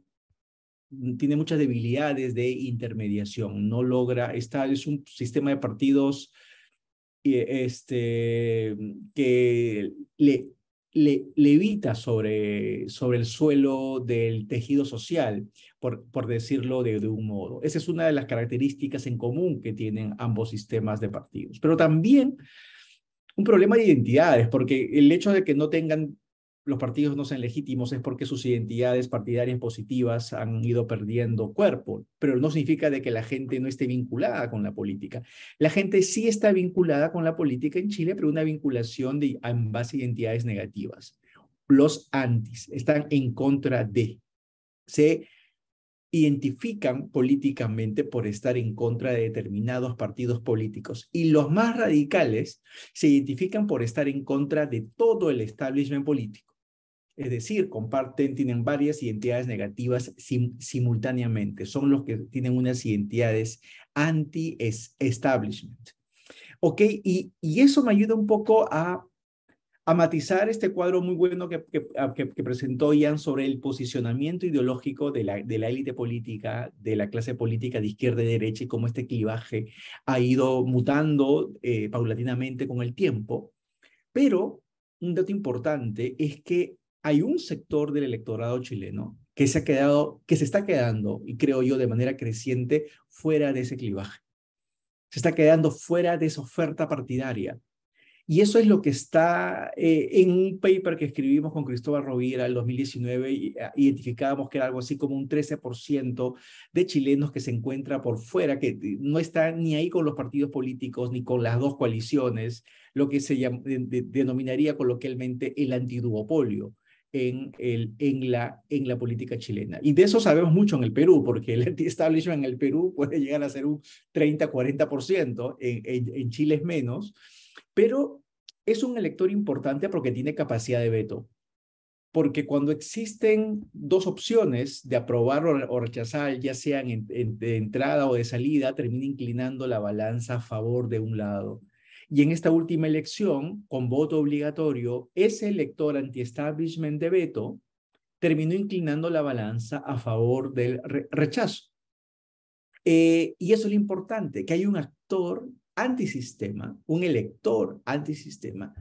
tiene muchas debilidades de intermediación, no logra, es un sistema de partidos que levita sobre el suelo del tejido social, por decirlo de un modo. Esa es una de las características en común que tienen ambos sistemas de partidos. Pero también un problema de identidades, porque el hecho de que no tengan, los partidos no sean legítimos es porque sus identidades partidarias positivas han ido perdiendo cuerpo, pero no significa de que la gente no esté vinculada con la política. La gente sí está vinculada con la política en Chile, pero una vinculación en base a identidades negativas. Los antis están en contra de, se identifican políticamente por estar en contra de determinados partidos políticos, y los más radicales se identifican por estar en contra de todo el establishment político. Es decir, tienen varias identidades negativas simultáneamente. Son los que tienen unas identidades anti-establishment. ¿Ok? Y eso me ayuda un poco a matizar este cuadro muy bueno que presentó Ian sobre el posicionamiento ideológico de la élite política, de la clase política de izquierda y derecha, y cómo este clivaje ha ido mutando paulatinamente con el tiempo. Pero un dato importante es que hay un sector del electorado chileno que se está quedando, y creo yo de manera creciente, fuera de ese clivaje. Se está quedando fuera de esa oferta partidaria. Y eso es lo que está en un paper que escribimos con Cristóbal Rovira en el 2019, identificábamos que era algo así como un 13% de chilenos que se encuentra por fuera, que no están ni ahí con los partidos políticos ni con las dos coaliciones, lo que se denominaría coloquialmente el antiduopolio en la política chilena. Y de eso sabemos mucho en el Perú, porque el anti-establishment en el Perú puede llegar a ser un 30-40%, en Chile es menos. Pero es un elector importante porque tiene capacidad de veto. Porque cuando existen dos opciones de aprobar o rechazar, ya sean de entrada o de salida, termina inclinando la balanza a favor de un lado. Y en esta última elección, con voto obligatorio, ese elector anti-establishment de veto terminó inclinando la balanza a favor del rechazo. Y eso es lo importante, que hay un actor antisistema, un elector antisistema,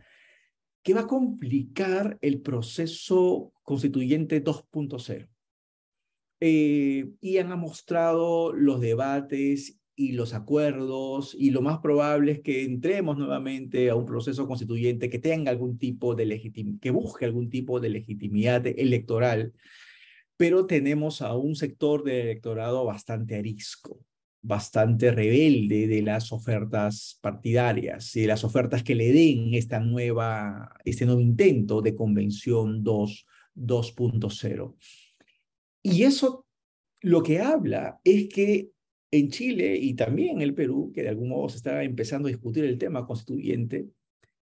que va a complicar el proceso constituyente 2.0. Y han mostrado los debates y los acuerdos, y lo más probable es que entremos nuevamente a un proceso constituyente que tenga algún tipo de que busque algún tipo de legitimidad electoral, pero tenemos a un sector del electorado bastante arisco, bastante rebelde de las ofertas partidarias y de las ofertas que le den este nuevo intento de convención 2.0. Y eso lo que habla es que en Chile y también en el Perú, que de algún modo se está empezando a discutir el tema constituyente,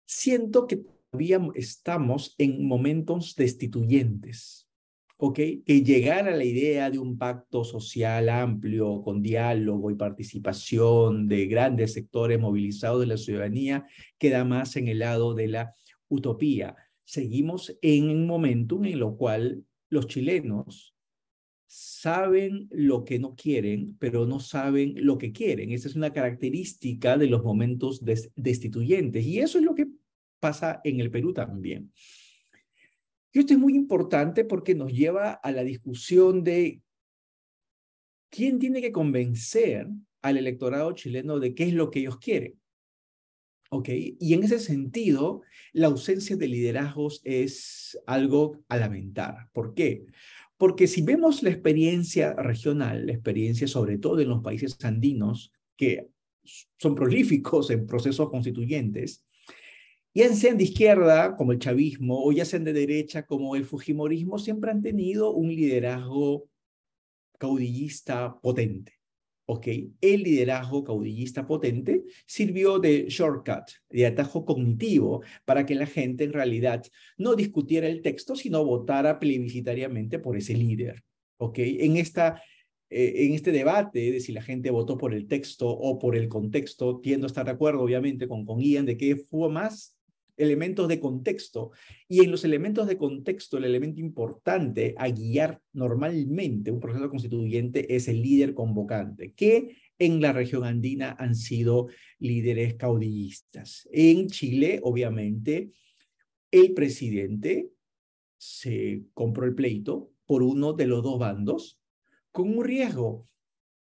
siento que todavía estamos en momentos destituyentes. ¿Okay? Que llegar a la idea de un pacto social amplio, con diálogo y participación de grandes sectores movilizados de la ciudadanía, queda más en el lado de la utopía. Seguimos en un momento en el cual los chilenos saben lo que no quieren, pero no saben lo que quieren. Esa es una característica de los momentos destituyentes, y eso es lo que pasa en el Perú también. Y esto es muy importante porque nos lleva a la discusión de quién tiene que convencer al electorado chileno de qué es lo que ellos quieren. ¿Ok? Y en ese sentido, la ausencia de liderazgos es algo a lamentar. ¿Por qué? Porque si vemos la experiencia regional, la experiencia sobre todo en los países andinos, que son prolíficos en procesos constituyentes, ya sean de izquierda, como el chavismo, o ya sean de derecha, como el fujimorismo, siempre han tenido un liderazgo caudillista potente. ¿Ok? El liderazgo caudillista potente sirvió de shortcut, de atajo cognitivo, para que la gente en realidad no discutiera el texto, sino votara plebiscitariamente por ese líder. ¿Ok? En esta en este debate de si la gente votó por el texto o por el contexto, tiendo a estar de acuerdo, obviamente, con Ian, de que hubo más elementos de contexto, y en los elementos de contexto, el elemento importante a guiar normalmente un proceso constituyente es el líder convocante, que en la región andina han sido líderes caudillistas. En Chile, obviamente, el presidente se compró el pleito por uno de los dos bandos, con un riesgo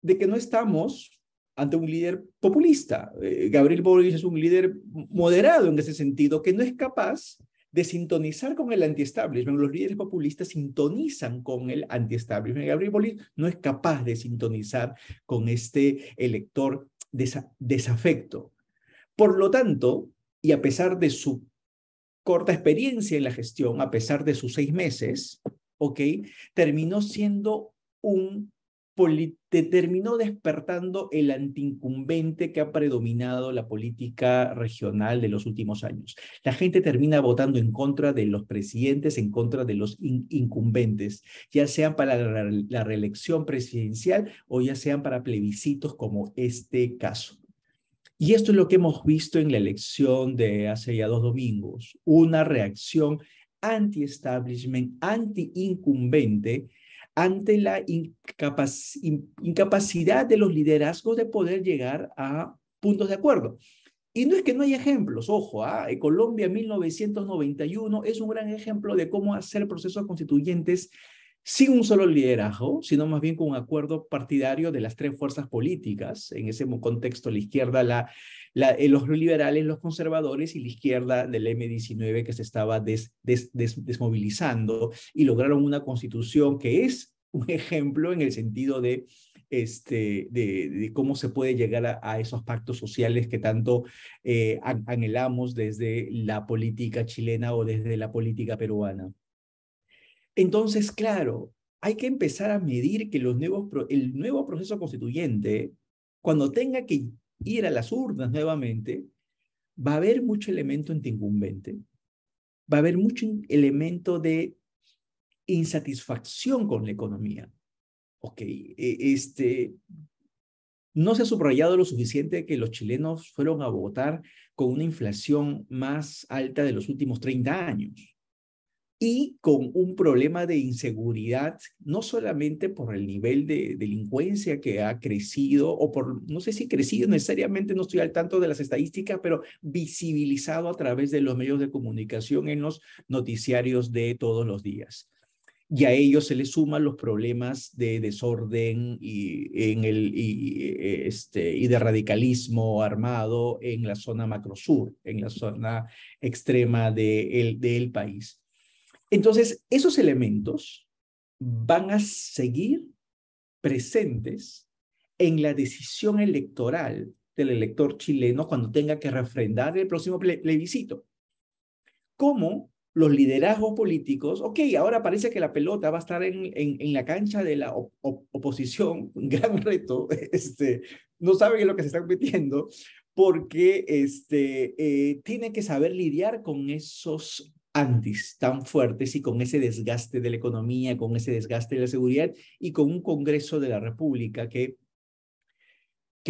de que no estamos ante un líder populista. Gabriel Boric es un líder moderado en ese sentido, que no es capaz de sintonizar con el anti-establishment. Los líderes populistas sintonizan con el anti-establishment. Gabriel Boric no es capaz de sintonizar con este elector desafecto. Por lo tanto, y a pesar de su corta experiencia en la gestión, a pesar de sus 6 meses, terminó siendo terminó despertando el antiincumbente que ha predominado la política regional de los últimos años. La gente termina votando en contra de los presidentes, en contra de los incumbentes, ya sean para la reelección presidencial o ya sean para plebiscitos como este caso. Y esto es lo que hemos visto en la elección de hace ya 2 domingos, una reacción anti-establishment, anti-incumbente, ante la incapacidad de los liderazgos de poder llegar a puntos de acuerdo. Y no es que no haya ejemplos, ojo, Colombia 1991 es un gran ejemplo de cómo hacer procesos constituyentes sin un solo liderazgo, sino más bien con un acuerdo partidario de las 3 fuerzas políticas. En ese contexto, la izquierda, los liberales, los conservadores, y la izquierda del M-19 que se estaba desmovilizando, y lograron una constitución que es un ejemplo en el sentido de cómo se puede llegar a esos pactos sociales que tanto anhelamos desde la política chilena o desde la política peruana. Entonces, claro, hay que empezar a medir que el nuevo proceso constituyente, cuando tenga que ir a las urnas nuevamente, va a haber mucho elemento antiincumbente, va a haber mucho elemento de insatisfacción con la economía. No se ha subrayado lo suficiente que los chilenos fueron a votar con una inflación más alta de los últimos 30 años. Y con un problema de inseguridad, no solamente por el nivel de delincuencia que ha crecido, o no sé si crecido necesariamente, no estoy al tanto de las estadísticas, pero visibilizado a través de los medios de comunicación en los noticiarios de todos los días. Y a ello se le suman los problemas de desorden y de radicalismo armado en la zona macrosur, en la zona extrema del país. Entonces, esos elementos van a seguir presentes en la decisión electoral del elector chileno cuando tenga que refrendar el próximo plebiscito. Como los liderazgos políticos, ahora parece que la pelota va a estar en la cancha de la oposición, un gran reto, no saben en lo que se están metiendo, porque tienen que saber lidiar con esos antis tan fuertes y con ese desgaste de la economía, con ese desgaste de la seguridad y con un Congreso de la República que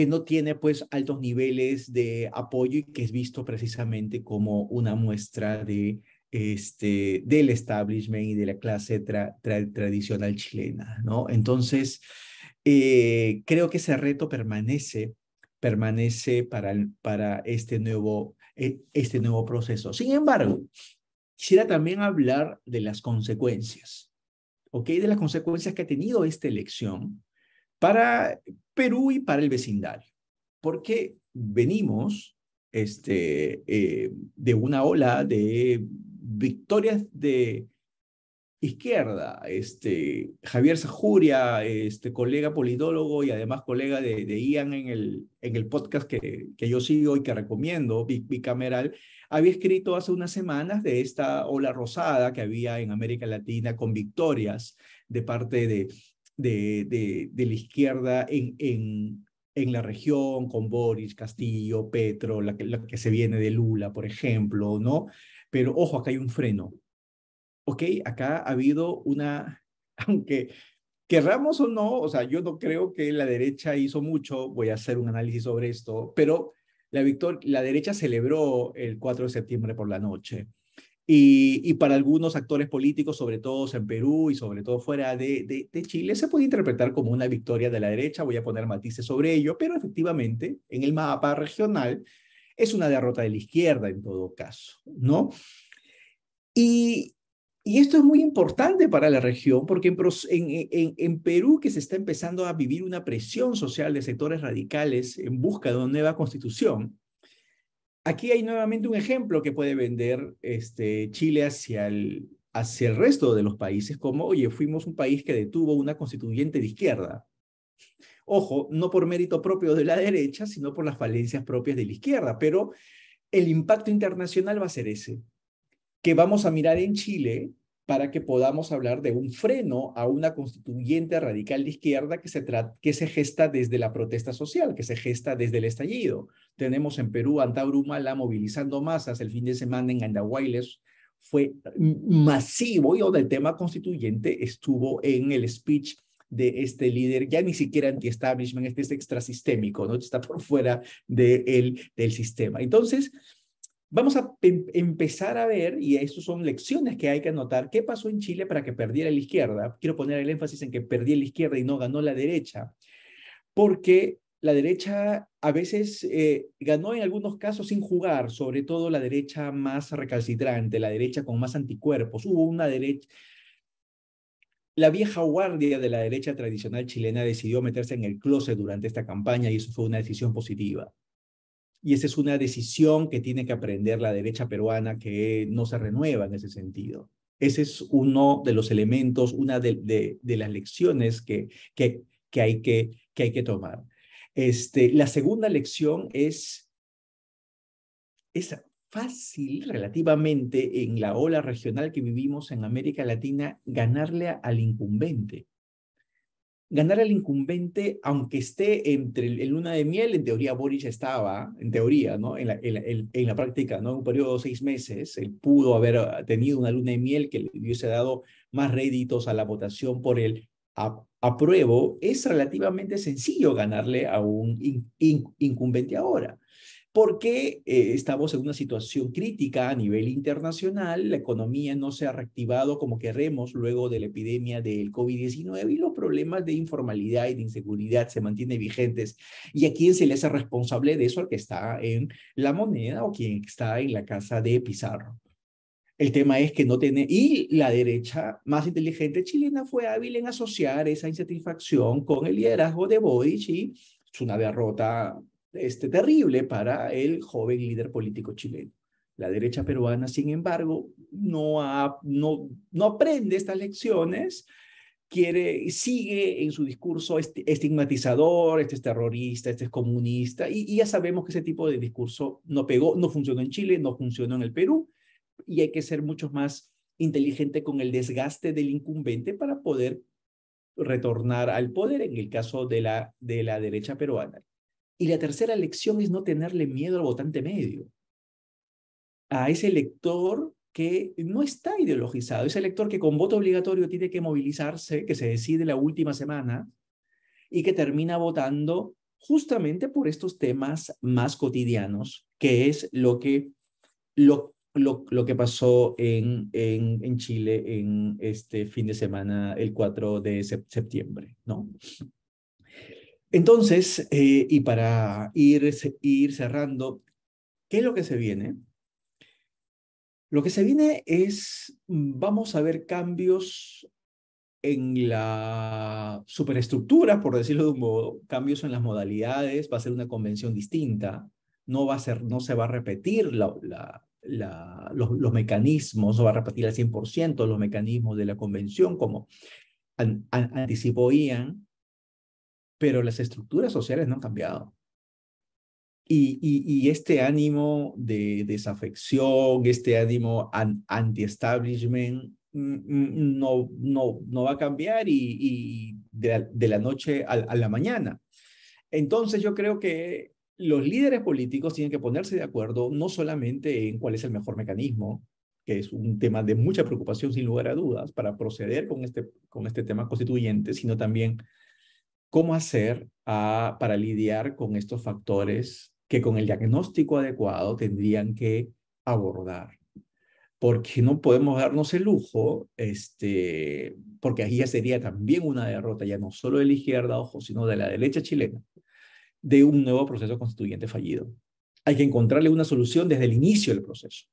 no tiene pues altos niveles de apoyo y que es visto precisamente como una muestra del establishment y de la clase tradicional chilena, ¿no? Entonces, creo que ese reto permanece para este nuevo proceso. Sin embargo, quisiera también hablar de las consecuencias, de las consecuencias que ha tenido esta elección para Perú y para el vecindario, porque venimos de una ola de victorias de izquierda. Javier Sajuria, colega politólogo y además colega de Ian en el podcast que yo sigo y que recomiendo, bicameral, había escrito hace unas semanas de esta ola rosada que había en América Latina con victorias de parte de la izquierda en la región, con Boric, Castillo, Petro, la que se viene de Lula, por ejemplo, ¿no? Pero ojo, acá hay un freno. Acá ha habido aunque querramos o no, o sea, yo no creo que la derecha hizo mucho, voy a hacer un análisis sobre esto, pero la derecha celebró el 4 de septiembre por la noche. Y para algunos actores políticos, sobre todo en Perú y sobre todo fuera de Chile, se puede interpretar como una victoria de la derecha. Voy a poner matices sobre ello, pero efectivamente en el mapa regional es una derrota de la izquierda en todo caso, ¿no? Y, y esto es muy importante para la región porque en Perú, que se está empezando a vivir una presión social de sectores radicales en busca de una nueva constitución, aquí hay nuevamente un ejemplo que puede vender Chile hacia el resto de los países, como, oye, fuimos un país que detuvo una constituyente de izquierda. Ojo, no por mérito propio de la derecha, sino por las falencias propias de la izquierda, pero el impacto internacional va a ser ese, que vamos a mirar en Chile para que podamos hablar de un freno a una constituyente radical de izquierda que se gesta desde la protesta social, que se gesta desde el estallido. Tenemos en Perú a Antauro Humala movilizando masas el fin de semana en Andahuaylas. Fue masivo y donde el tema constituyente estuvo en el speech de este líder, ya ni siquiera anti-establishment, este es extrasistémico, ¿no? Está por fuera del sistema. Entonces, vamos a empezar a ver, y estas son lecciones que hay que anotar, qué pasó en Chile para que perdiera la izquierda. Quiero poner el énfasis en que perdió la izquierda y no ganó la derecha, porque la derecha a veces ganó en algunos casos sin jugar, sobre todo la derecha más recalcitrante, la derecha con más anticuerpos. Hubo una derecha... La vieja guardia de la derecha tradicional chilena decidió meterse en el closet durante esta campaña y eso fue una decisión positiva. Y esa es una decisión que tiene que aprender la derecha peruana que no se renueva en ese sentido. Ese es uno de los elementos, una de las lecciones que hay que tomar. La segunda lección es fácil relativamente en la ola regional que vivimos en América Latina ganarle al incumbente. Ganar al incumbente, aunque esté entre el luna de miel, en teoría Boric estaba, en teoría, ¿no? En la práctica, ¿no? En un periodo de 6 meses, él pudo haber tenido una luna de miel que le hubiese dado más réditos a la votación por el apruebo. Es relativamente sencillo ganarle a un incumbente ahora, porque estamos en una situación crítica a nivel internacional, la economía no se ha reactivado como queremos luego de la epidemia del COVID-19 y los problemas de informalidad y de inseguridad se mantienen vigentes. ¿Y a quién se le hace responsable de eso? Al que está en La Moneda o quien está en la casa de Pizarro. El tema es que no tiene, y la derecha más inteligente chilena fue hábil en asociar esa insatisfacción con el liderazgo de Boric y es una derrota terrible para el joven líder político chileno. La derecha peruana, sin embargo, no aprende estas lecciones, sigue en su discurso estigmatizador, este es terrorista, este es comunista, y ya sabemos que ese tipo de discurso no pegó, no funcionó en Chile, no funcionó en el Perú, y hay que ser mucho más inteligente con el desgaste del incumbente para poder retornar al poder en el caso de la derecha peruana. Y la tercera lección es no tenerle miedo al votante medio, a ese elector que no está ideologizado, ese elector que con voto obligatorio tiene que movilizarse, que se decide la última semana y que termina votando justamente por estos temas más cotidianos, que es lo que pasó en Chile en este fin de semana, el 4 de septiembre, ¿no? Entonces, y para ir cerrando, ¿qué es lo que se viene? Lo que se viene es, vamos a ver cambios en la superestructura, por decirlo de un modo, cambios en las modalidades, va a ser una convención distinta, no se va a repetir los mecanismos, no va a repetir al 100% los mecanismos de la convención, como anticipó Ian, pero las estructuras sociales no han cambiado. Y este ánimo de desafección, este ánimo anti-establishment, no va a cambiar y de la noche a la mañana. Entonces yo creo que los líderes políticos tienen que ponerse de acuerdo no solamente en cuál es el mejor mecanismo, que es un tema de mucha preocupación sin lugar a dudas para proceder con este tema constituyente, sino también cómo hacer para lidiar con estos factores que con el diagnóstico adecuado tendrían que abordar. Porque no podemos darnos el lujo, porque ahí ya sería también una derrota, ya no solo de la izquierda, ojo, sino de la derecha chilena, de un nuevo proceso constituyente fallido. Hay que encontrarle una solución desde el inicio del proceso,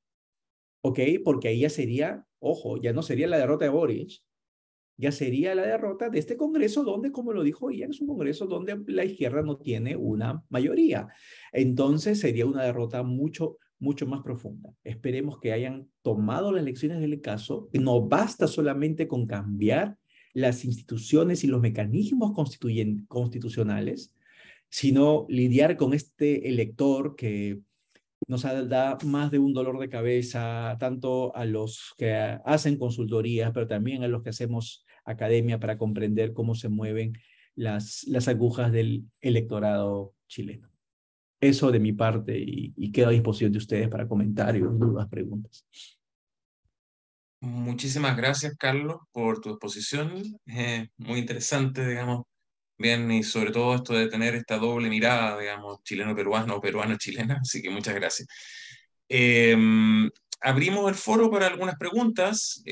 ¿ok? Porque ahí ya sería, ojo, ya no sería la derrota de Boric, ya sería la derrota de este Congreso donde, como lo dijo Ian, es un Congreso donde la izquierda no tiene una mayoría. Entonces sería una derrota mucho más profunda. Esperemos que hayan tomado las lecciones del caso. No basta solamente con cambiar las instituciones y los mecanismos constitucionales, sino lidiar con este elector que nos da más de un dolor de cabeza, tanto a los que hacen consultorías, pero también a los que hacemos academia para comprender cómo se mueven las agujas del electorado chileno. Eso de mi parte y quedo a disposición de ustedes para comentarios, dudas, preguntas. Muchísimas gracias, Carlos, por tu exposición. Muy interesante, digamos. Bien, y sobre todo esto de tener esta doble mirada, digamos, chileno-peruano o peruano-chilena, así que muchas gracias. Abrimos el foro para algunas preguntas,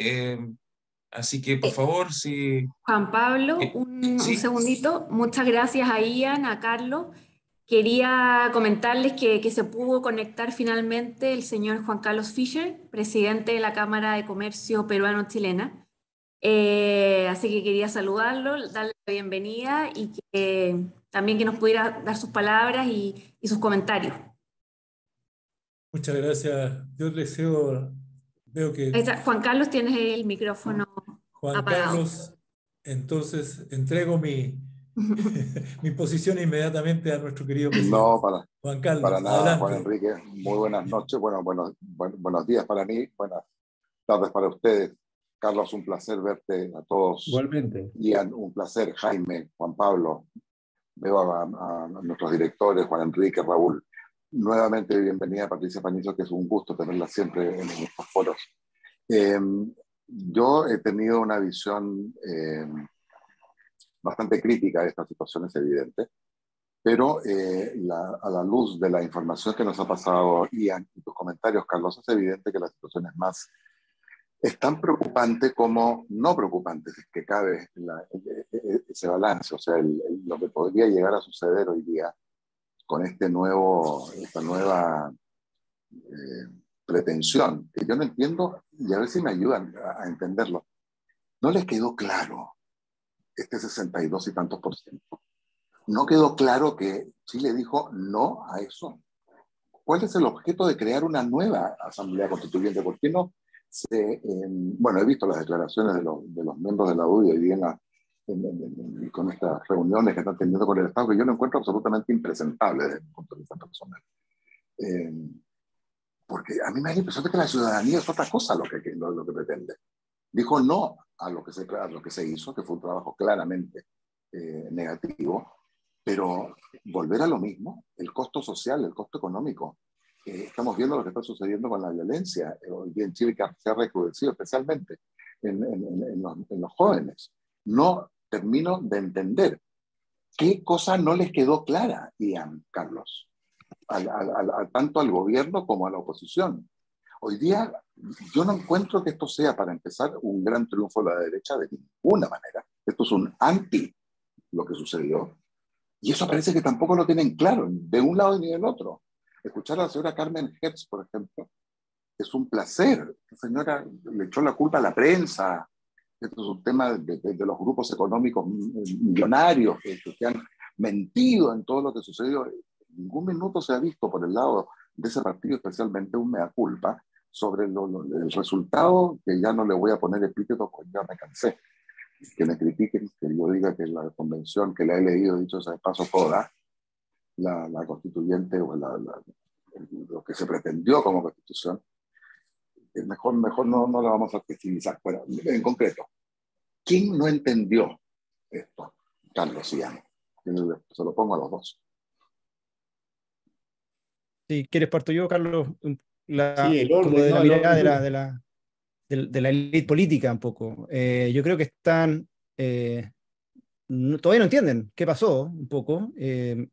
así que por favor, si... Juan Pablo, un ¿Sí? segundito. Muchas gracias a Ian, a Carlos. Quería comentarles que se pudo conectar finalmente el señor Juan Carlos Fischer, presidente de la Cámara de Comercio Peruano-Chilena. Así que quería saludarlo, darle la bienvenida y que también que nos pudiera dar sus palabras y sus comentarios. Muchas gracias. Yo les veo que Ahí está. Juan Carlos, tienes el micrófono Juan apagado. Carlos, entonces entrego mi posición inmediatamente a nuestro querido presidente. No, Juan Carlos, para nada, adelante. Juan Enrique. Muy buenas noches, buenos días para mí, buenas tardes para ustedes. Carlos, un placer verte a todos. Igualmente. Ian, un placer. Jaime, Juan Pablo, veo a nuestros directores, Juan Enrique, Raúl. Nuevamente, bienvenida Patricia Panizo, que es un gusto tenerla siempre en estos foros. Yo he tenido una visión bastante crítica de esta situación, es evidente, pero a la luz de la información que nos ha pasado Ian y tus comentarios, Carlos, es evidente que la situación es tan preocupante como no preocupante, si es que cabe ese balance, o sea, lo que podría llegar a suceder hoy día con esta nueva pretensión, que yo no entiendo, y a ver si me ayudan a entenderlo. No les quedó claro este 62 y tantos %. No quedó claro que Chile dijo no a eso. ¿Cuál es el objeto de crear una nueva Asamblea Constituyente? ¿Por qué no bueno, he visto las declaraciones de los miembros de la UDI hoy día con estas reuniones que están teniendo con el Estado, que yo lo encuentro absolutamente impresentable desde mi punto de vista personal. Porque a mí me da la impresión de que la ciudadanía es otra cosa lo que pretende. Dijo no a lo que se hizo, que fue un trabajo claramente negativo, pero volver a lo mismo, el costo social, el costo económico. Estamos viendo lo que está sucediendo con la violencia hoy día en Chile, que se ha recrudecido especialmente en los jóvenes. No termino de entender qué cosa no les quedó clara, Ian, Carlos, tanto al gobierno como a la oposición. Hoy día yo no encuentro que esto sea, para empezar, un gran triunfo de la derecha de ninguna manera. Esto es un anti lo que sucedió. Y eso parece que tampoco lo tienen claro, de un lado ni del otro. Escuchar a la señora Carmen Hertz, por ejemplo, es un placer. La señora le echó la culpa a la prensa. Esto es un tema de los grupos económicos millonarios que han mentido en todo lo que sucedió. En ningún minuto se ha visto por el lado de ese partido, especialmente un mea culpa, sobre el resultado, que ya no le voy a poner epíteto porque ya me cansé. Que me critiquen, que yo diga que la convención que la he leído, dicho sea de paso, toda, la constituyente o lo que se pretendió como constitución, mejor no la vamos a flexibilizar. Bueno, en concreto, ¿quién no entendió esto? Carlos y Ian. Se lo pongo a los dos. Si quieres parto yo, Carlos, Sí, el orden, como de la ¿no? mirada de la... de la élite política un poco. Yo creo que están, todavía no entienden qué pasó un poco.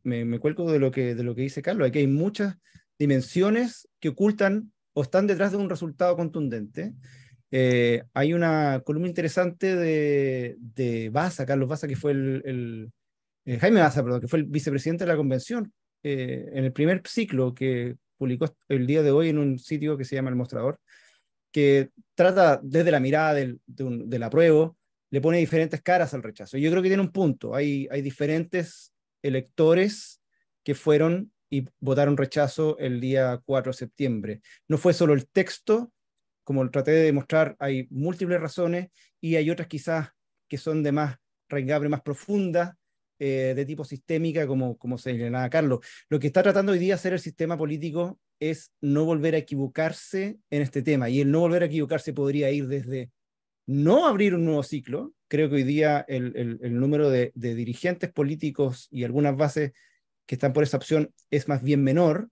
Me cuelgo de lo que dice Carlos. Aquí hay muchas dimensiones que ocultan o están detrás de un resultado contundente. Hay una columna interesante de Baza, Carlos Baza, que fue Jaime Baza, perdón, que fue el vicepresidente de la convención, en el primer ciclo que publicó el día de hoy en un sitio que se llama El Mostrador, que trata desde la mirada del apruebo, le pone diferentes caras al rechazo. Yo creo que tiene un punto. Hay diferentes electores que fueron y votaron rechazo el día 4 de septiembre. No fue solo el texto, como traté de demostrar, hay múltiples razones y hay otras quizás que son de más raigambre, más profunda, de tipo sistémica, como señalaba Carlos. Lo que está tratando hoy día hacer el sistema político es no volver a equivocarse en este tema, y el no volver a equivocarse podría ir desde no abrir un nuevo ciclo. Creo que hoy día el número de dirigentes políticos y algunas bases que están por esa opción es más bien menor,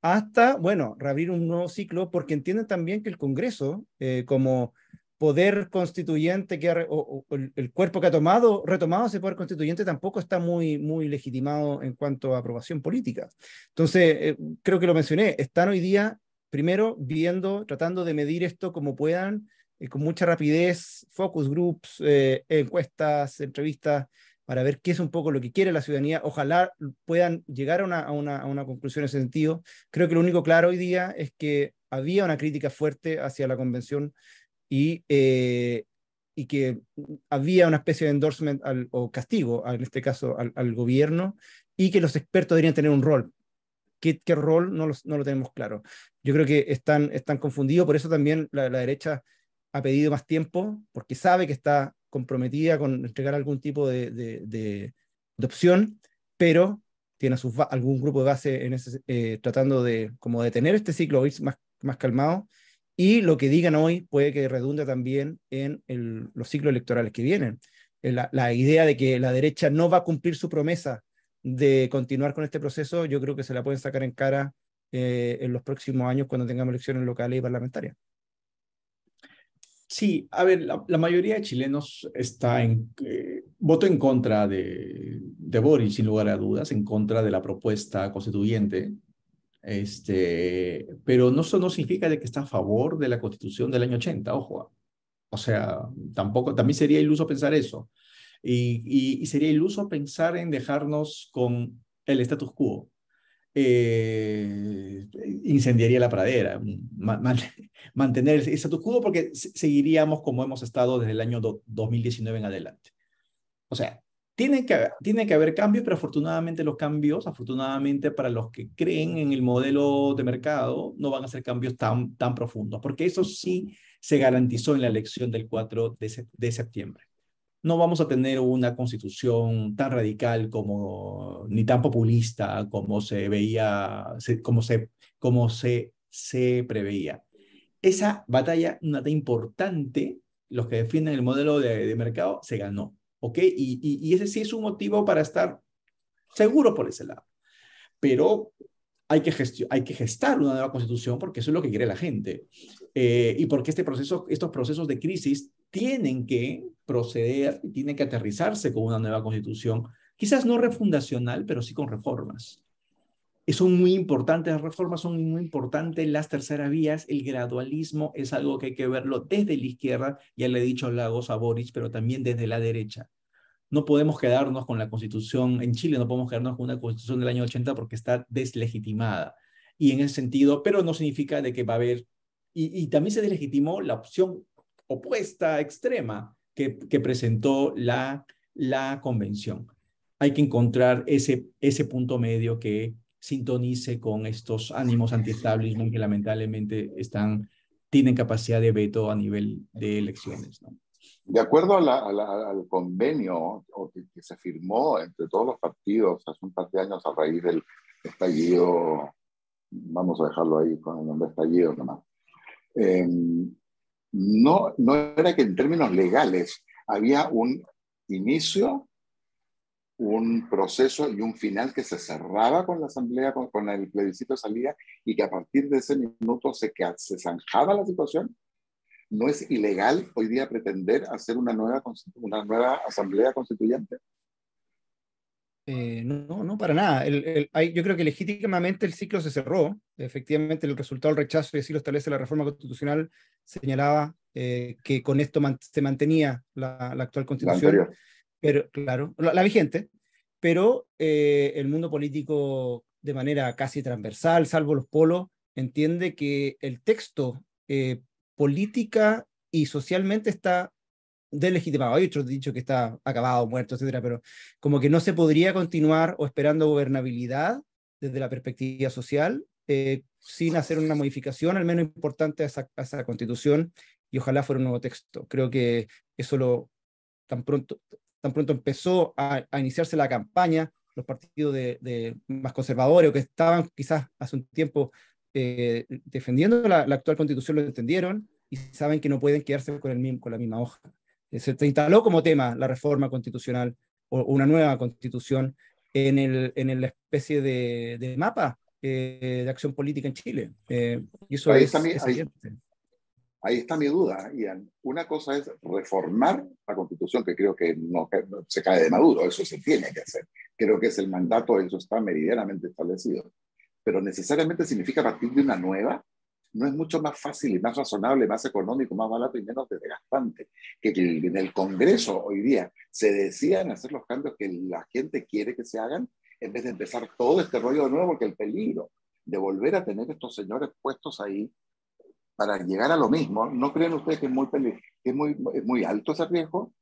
hasta, bueno, reabrir un nuevo ciclo, porque entienden también que el Congreso, como poder constituyente, o el cuerpo que ha retomado ese poder constituyente, tampoco está muy legitimado en cuanto a aprobación política. Entonces, creo que lo mencioné, están hoy día, primero, tratando de medir esto como puedan, con mucha rapidez, focus groups, encuestas, entrevistas, para ver qué es un poco lo que quiere la ciudadanía. Ojalá puedan llegar a una conclusión en ese sentido. Creo que lo único claro hoy día es que había una crítica fuerte hacia la convención y que había una especie de endorsement o castigo, en este caso, al gobierno, y que los expertos deberían tener un rol. ¿Qué rol? No lo tenemos claro. Yo creo que están confundidos, por eso también la derecha ha pedido más tiempo, porque sabe que está comprometida con entregar algún tipo de opción, pero tiene algún grupo de base tratando de como detener este ciclo, ir más calmado, y lo que digan hoy puede que redunde también en los ciclos electorales que vienen. La idea de que la derecha no va a cumplir su promesa de continuar con este proceso, yo creo que se la pueden sacar en cara en los próximos años cuando tengamos elecciones locales y parlamentarias. Sí, a ver, la mayoría de chilenos votó en contra de Boric, sin lugar a dudas, en contra de la propuesta constituyente, pero eso no significa de que está a favor de la Constitución del año 80, ojo. O sea, también sería iluso pensar eso. Y sería iluso pensar en dejarnos con el status quo. Incendiaría la pradera, mantener el status quo, porque seguiríamos como hemos estado desde el año 2019 en adelante. O sea, tiene que haber cambios, pero afortunadamente los cambios, afortunadamente para los que creen en el modelo de mercado, no van a ser cambios tan profundos, porque eso sí se garantizó en la elección del 4 de septiembre. No vamos a tener una constitución tan radical ni tan populista como se veía, como se preveía. Esa batalla, una batalla importante, los que defienden el modelo de mercado, se ganó, ¿ok? Y ese sí es un motivo para estar seguro por ese lado. Pero hay que gestar una nueva constitución, porque eso es lo que quiere la gente. Y porque estos procesos de crisis tienen que proceder, tienen que aterrizarse con una nueva constitución, quizás no refundacional, pero sí con reformas. Son muy importantes las reformas, son muy importantes las terceras vías. El gradualismo es algo que hay que verlo desde la izquierda, ya le he dicho Lagos a Boric, pero también desde la derecha. No podemos quedarnos con la constitución en Chile, no podemos quedarnos con una constitución del año 80 porque está deslegitimada. Y en ese sentido, pero no significa de que va a haber, y también se deslegitimó la opción opuesta, extrema, que presentó la convención. Hay que encontrar ese punto medio que sintonice con estos ánimos anti-establishment que lamentablemente tienen capacidad de veto a nivel de elecciones, ¿no? De acuerdo al convenio que se firmó entre todos los partidos hace un par de años a raíz del estallido, vamos a dejarlo ahí con el nombre estallido nomás, no era que en términos legales había un inicio, un proceso y un final que se cerraba con la asamblea, con el plebiscito de salida, y que a partir de ese minuto se zanjaba la situación. ¿No es ilegal hoy día pretender hacer una nueva asamblea constituyente? No, no, para nada. Yo creo que legítimamente el ciclo se cerró. Efectivamente, el resultado del rechazo, y así lo establece la reforma constitucional, señalaba que con esto se mantenía la actual constitución, pero claro, la vigente, pero el mundo político, de manera casi transversal, salvo los polos, entiende que el texto política y socialmente está deslegitimado. Hay otros dicho que está acabado, muerto, etcétera, pero como que no se podría continuar o esperando gobernabilidad desde la perspectiva social sin hacer una modificación al menos importante a esa constitución, y ojalá fuera un nuevo texto. Creo que eso tan pronto empezó a iniciarse la campaña, los partidos más conservadores o que estaban quizás hace un tiempo defendiendo la actual constitución lo entendieron y saben que no pueden quedarse con la misma hoja. Se instaló como tema la reforma constitucional o una nueva constitución en la especie de mapa de acción política en Chile. Y eso es evidente. Ahí está mi duda, Ian. Una cosa es reformar la Constitución, que creo que no se cae de Maduro, eso se tiene que hacer. Creo que es el mandato, eso está meridianamente establecido. Pero necesariamente significa partir de una nueva. ¿No es mucho más fácil y más razonable, más económico, más barato y menos desgastante que en el Congreso hoy día se decían hacer los cambios que la gente quiere que se hagan en vez de empezar todo este rollo de nuevo? Porque el peligro de volver a tener estos señores puestos ahí para llegar a lo mismo, ¿no creen ustedes que es muy alto ese riesgo?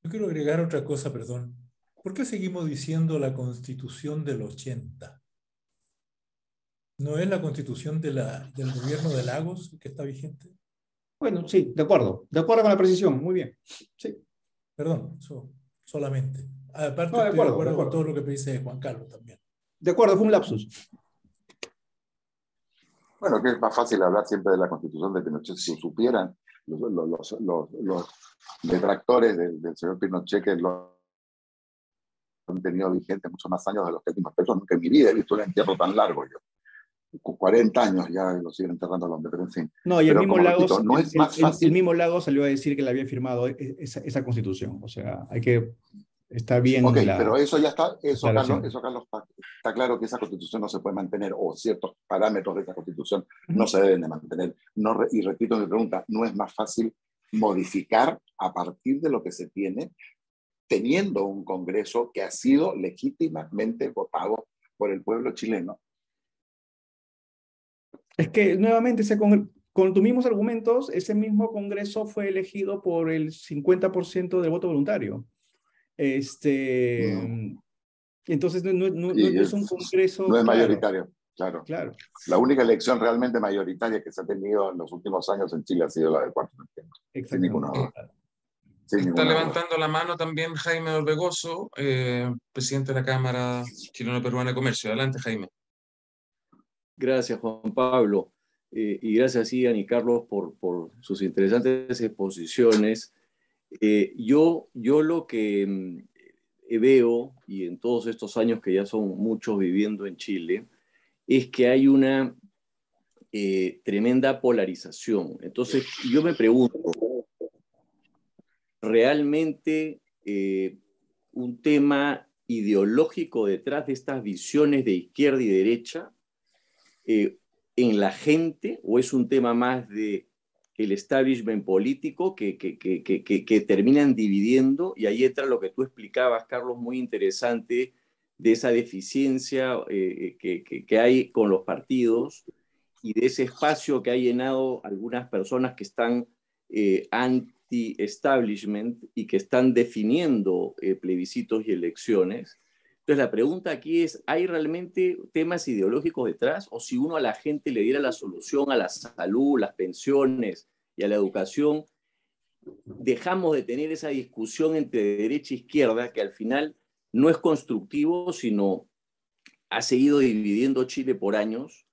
Yo quiero agregar otra cosa, perdón. ¿Por qué seguimos diciendo la Constitución del 80? ¿No es la Constitución del gobierno de Lagos que está vigente? Bueno, sí, de acuerdo con la precisión, muy bien. Sí. Perdón, solamente. Aparte, no, estoy de acuerdo con todo lo que dice Juan Carlos también. De acuerdo, fue un lapsus. Bueno, que es más fácil hablar siempre de la Constitución de Pinochet. Si supieran los detractores del señor Pinochet, que lo han tenido vigente muchos más años de los que últimos pesos, nunca en mi vida he visto un entierro tan largo yo. 40 años ya lo siguen enterrando al hombre, pero en fin. No, y el mismo Lagos, no es más fácil. El mismo Lagos salió a decir que le había firmado esa constitución. O sea, está bien. Ok, pero eso ya está, Carlos, está claro que esa constitución no se puede mantener, o ciertos parámetros de esa constitución no se deben de mantener. Y repito mi pregunta, ¿no es más fácil modificar a partir de lo que se tiene, teniendo un Congreso que ha sido legítimamente votado por el pueblo chileno? Es que nuevamente, con tus mismos argumentos, ese mismo Congreso fue elegido por el 50% del voto voluntario. Entonces no es un Congreso... No es mayoritario, claro. La única elección realmente mayoritaria que se ha tenido en los últimos años en Chile ha sido la del 4 de septiembre. Sin ninguna duda. Está levantando la mano también Jaime Orbegoso, presidente de la Cámara Chileno-Peruana de Comercio. Adelante, Jaime. Gracias, Juan Pablo. Y gracias, Ian y Carlos, por sus interesantes exposiciones. Yo lo que veo, y en todos estos años que ya son muchos viviendo en Chile, es que hay una tremenda polarización. Entonces, yo me pregunto, ¿realmente un tema ideológico detrás de estas visiones de izquierda y derecha en la gente, o es un tema más de el establishment político que terminan dividiendo? Y ahí entra lo que tú explicabas, Carlos, muy interesante, de esa deficiencia que hay con los partidos y de ese espacio que ha llenado algunas personas que están anti-establishment y que están definiendo plebiscitos y elecciones. Entonces la pregunta aquí es, ¿hay realmente temas ideológicos detrás? O si uno a la gente le diera la solución a la salud, las pensiones y a la educación, dejamos de tener esa discusión entre derecha e izquierda que al final no es constructivo, sino ha seguido dividiendo Chile por años.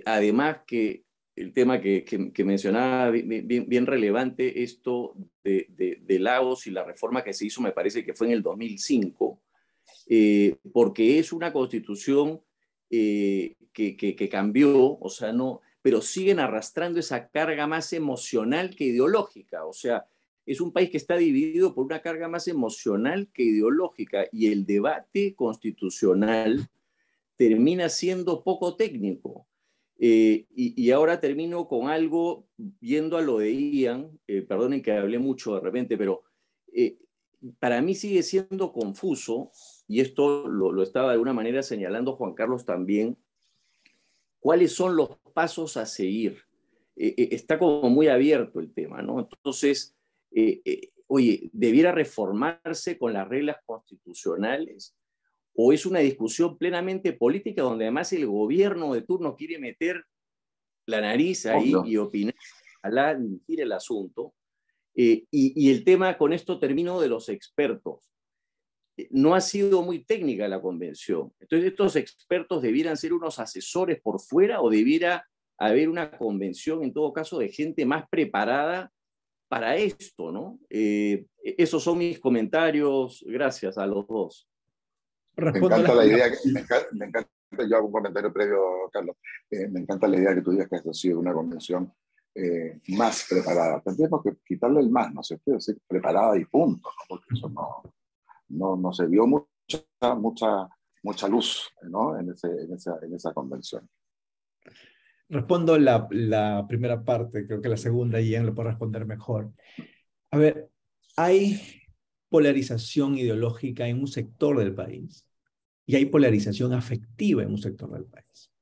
Además que el tema que mencionaba bien relevante, esto de Lagos y la reforma que se hizo, me parece que fue en el 2005, porque es una constitución que cambió, o sea, no, pero siguen arrastrando esa carga más emocional que ideológica. O sea, es un país que está dividido por una carga más emocional que ideológica, y el debate constitucional termina siendo poco técnico. Y ahora termino con algo, yendo a lo de Ian, perdonen que hablé mucho de repente, pero para mí sigue siendo confuso, y esto lo estaba de alguna manera señalando Juan Carlos también, cuáles son los pasos a seguir. Está como muy abierto el tema, ¿no? Entonces, oye, ¿debiera reformarse con las reglas constitucionales? ¿O es una discusión plenamente política donde además el gobierno de turno quiere meter la nariz ahí y opinar, ojalá dirigir el asunto? Y el tema, con esto termino, de los expertos. No ha sido muy técnica la convención. Entonces, ¿estos expertos debieran ser unos asesores por fuera, o debiera haber una convención, en todo caso, de gente más preparada para esto, ¿no? Esos son mis comentarios. Gracias a los dos. Me encanta la idea, me encanta, yo hago un comentario previo, Carlos, me encanta la idea que tú digas que esto ha sido una convención más preparada. Tendríamos que quitarle el más, no se puede decir preparada y punto, ¿no? Porque eso no se vio mucha luz, ¿no? en esa convención. Respondo la primera parte, creo que la segunda Ian lo puede responder mejor. A ver, hay polarización ideológica en un sector del país y hay polarización afectiva en un sector del país.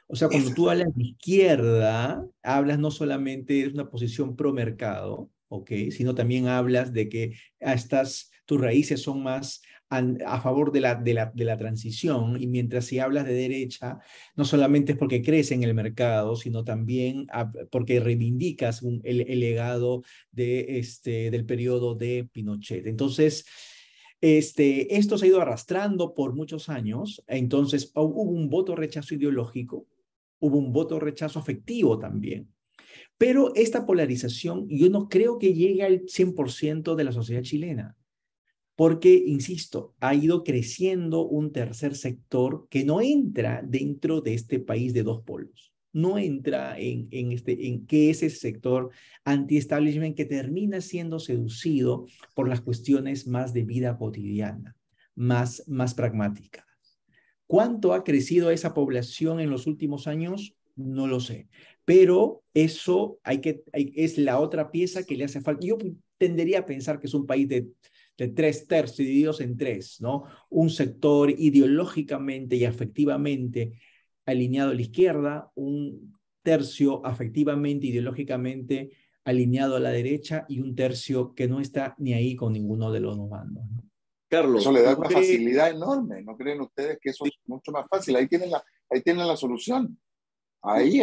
O sea, cuando tú hablas de izquierda, hablas no solamente de una posición pro mercado, ¿ok? Sino también hablas de que tus raíces son más a favor de la transición, y mientras si hablas de derecha, no solamente es porque crees en el mercado, sino también porque reivindicas el legado del periodo de Pinochet. Entonces, esto se ha ido arrastrando por muchos años. Entonces hubo un voto rechazo ideológico, hubo un voto rechazo afectivo también. Pero esta polarización yo no creo que llegue al 100% de la sociedad chilena, porque, insisto, ha ido creciendo un tercer sector que no entra dentro de este país de dos polos. No entra en qué es ese sector anti-establishment que termina siendo seducido por las cuestiones más de vida cotidiana, más pragmáticas. ¿Cuánto ha crecido esa población en los últimos años? No lo sé. Pero eso es la otra pieza que le hace falta. Yo tendería a pensar que es un país de 3 tercios, divididos en 3, ¿no? Un sector ideológicamente y afectivamente alineado a la izquierda, un tercio afectivamente, ideológicamente alineado a la derecha, y un tercio que no está ni ahí con ninguno de los dos bandos, ¿no? Carlos, eso le da una facilidad enorme. ¿No creen ustedes que eso es mucho más fácil? Ahí tienen la solución. Ahí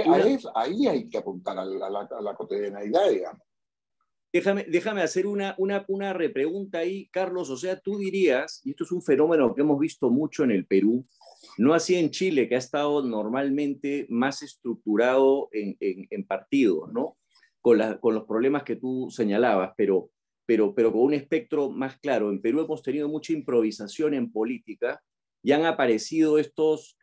hay que apuntar a la cotidianidad, digamos. Déjame hacer una repregunta ahí, Carlos. O sea, tú dirías, y esto es un fenómeno que hemos visto mucho en el Perú, no así en Chile, que ha estado normalmente más estructurado en partidos, ¿no? Con los problemas que tú señalabas, pero con un espectro más claro. En Perú hemos tenido mucha improvisación en política y han aparecido estos,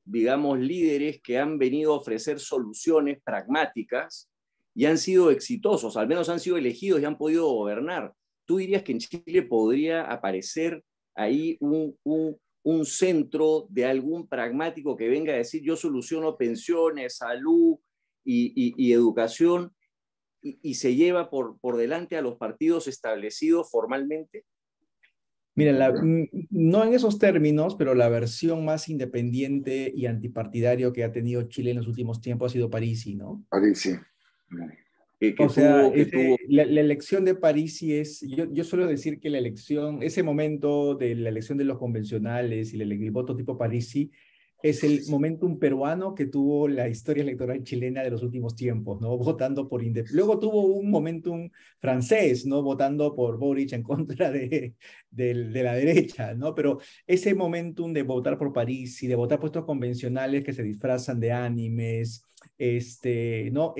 digamos, líderes que han venido a ofrecer soluciones pragmáticas y han sido exitosos, al menos han sido elegidos y han podido gobernar. ¿Tú dirías que en Chile podría aparecer ahí un centro de algún pragmático que venga a decir: yo soluciono pensiones, salud y educación, y se lleva por delante a los partidos establecidos formalmente? Mira, no en esos términos, pero la versión más independiente y antipartidario que ha tenido Chile en los últimos tiempos ha sido Parisi, ¿no? Parisi. La elección de Parisi yo suelo decir que ese momento de la elección de los convencionales y el voto tipo Parisi es el momentum peruano que tuvo la historia electoral chilena de los últimos tiempos, ¿no? Votando por Luego tuvo un momentum francés, ¿no? Votando por Boric en contra de la derecha, ¿no? Pero ese momentum de votar por Parisi, de votar por estos convencionales que se disfrazan de animes, ¿no?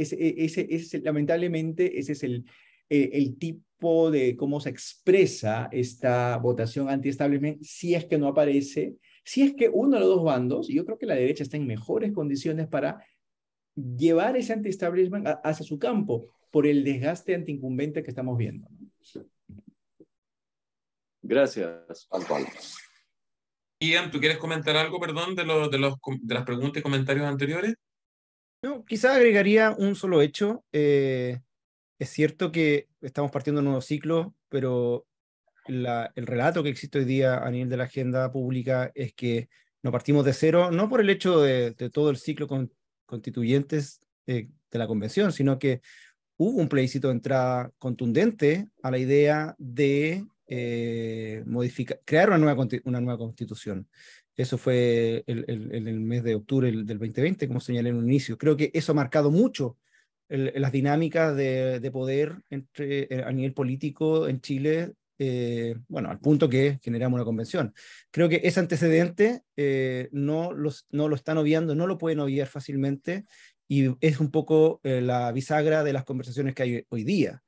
Lamentablemente ese es el tipo de cómo se expresa esta votación anti-establishment, si es que no aparece, si es que uno de los dos bandos, y yo creo que la derecha está en mejores condiciones para llevar ese anti-establishment hacia su campo por el desgaste antiincumbente que estamos viendo. Gracias, Antonio. Ian, ¿tú quieres comentar algo, perdón, de las preguntas y comentarios anteriores? No, quizás agregaría un solo hecho. Es cierto que estamos partiendo de un nuevo ciclo, pero el relato que existe hoy día a nivel de la agenda pública es que no partimos de cero, no por el hecho de todo el ciclo constituyentes de la convención, sino que hubo un plebiscito de entrada contundente a la idea de crear una nueva constitución. Eso fue en el mes de octubre del 2020, como señalé en un inicio. Creo que eso ha marcado mucho las dinámicas de poder a nivel político en Chile, bueno, al punto que generamos una convención. Creo que ese antecedente no lo están obviando, no lo pueden obviar fácilmente, y es un poco la bisagra de las conversaciones que hay hoy día.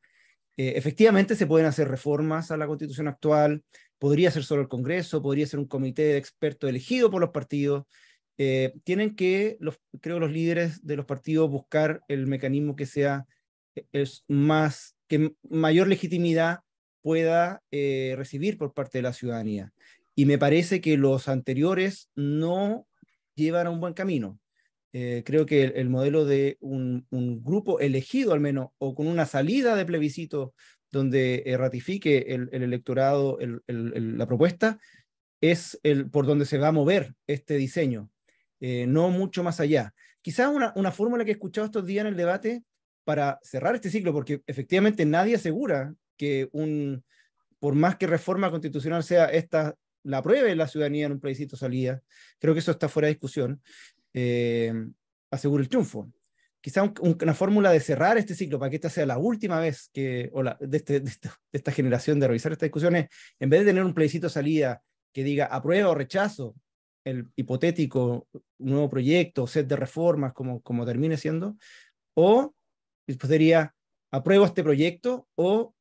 Efectivamente se pueden hacer reformas a la Constitución actual, podría ser solo el Congreso, podría ser un comité de expertos elegido por los partidos. Tienen que, creo, los líderes de los partidos buscar el mecanismo que sea que mayor legitimidad pueda recibir por parte de la ciudadanía. Y me parece que los anteriores no llevan a un buen camino. Creo que el modelo de un grupo elegido al menos, o con una salida de plebiscito donde ratifique el electorado la propuesta, es por donde se va a mover este diseño, no mucho más allá. Quizás una fórmula que he escuchado estos días en el debate para cerrar este ciclo, porque efectivamente nadie asegura que por más que reforma constitucional sea esta, la apruebe la ciudadanía en un plebiscito salida, creo que eso está fuera de discusión. Asegura el triunfo. Quizá una fórmula de cerrar este ciclo para que esta sea la última vez de esta generación de revisar estas discusiones, en vez de tener un plebiscito salida que diga aprueba o rechazo el hipotético nuevo proyecto, set de reformas, como termine siendo, o después diría apruebo este proyecto o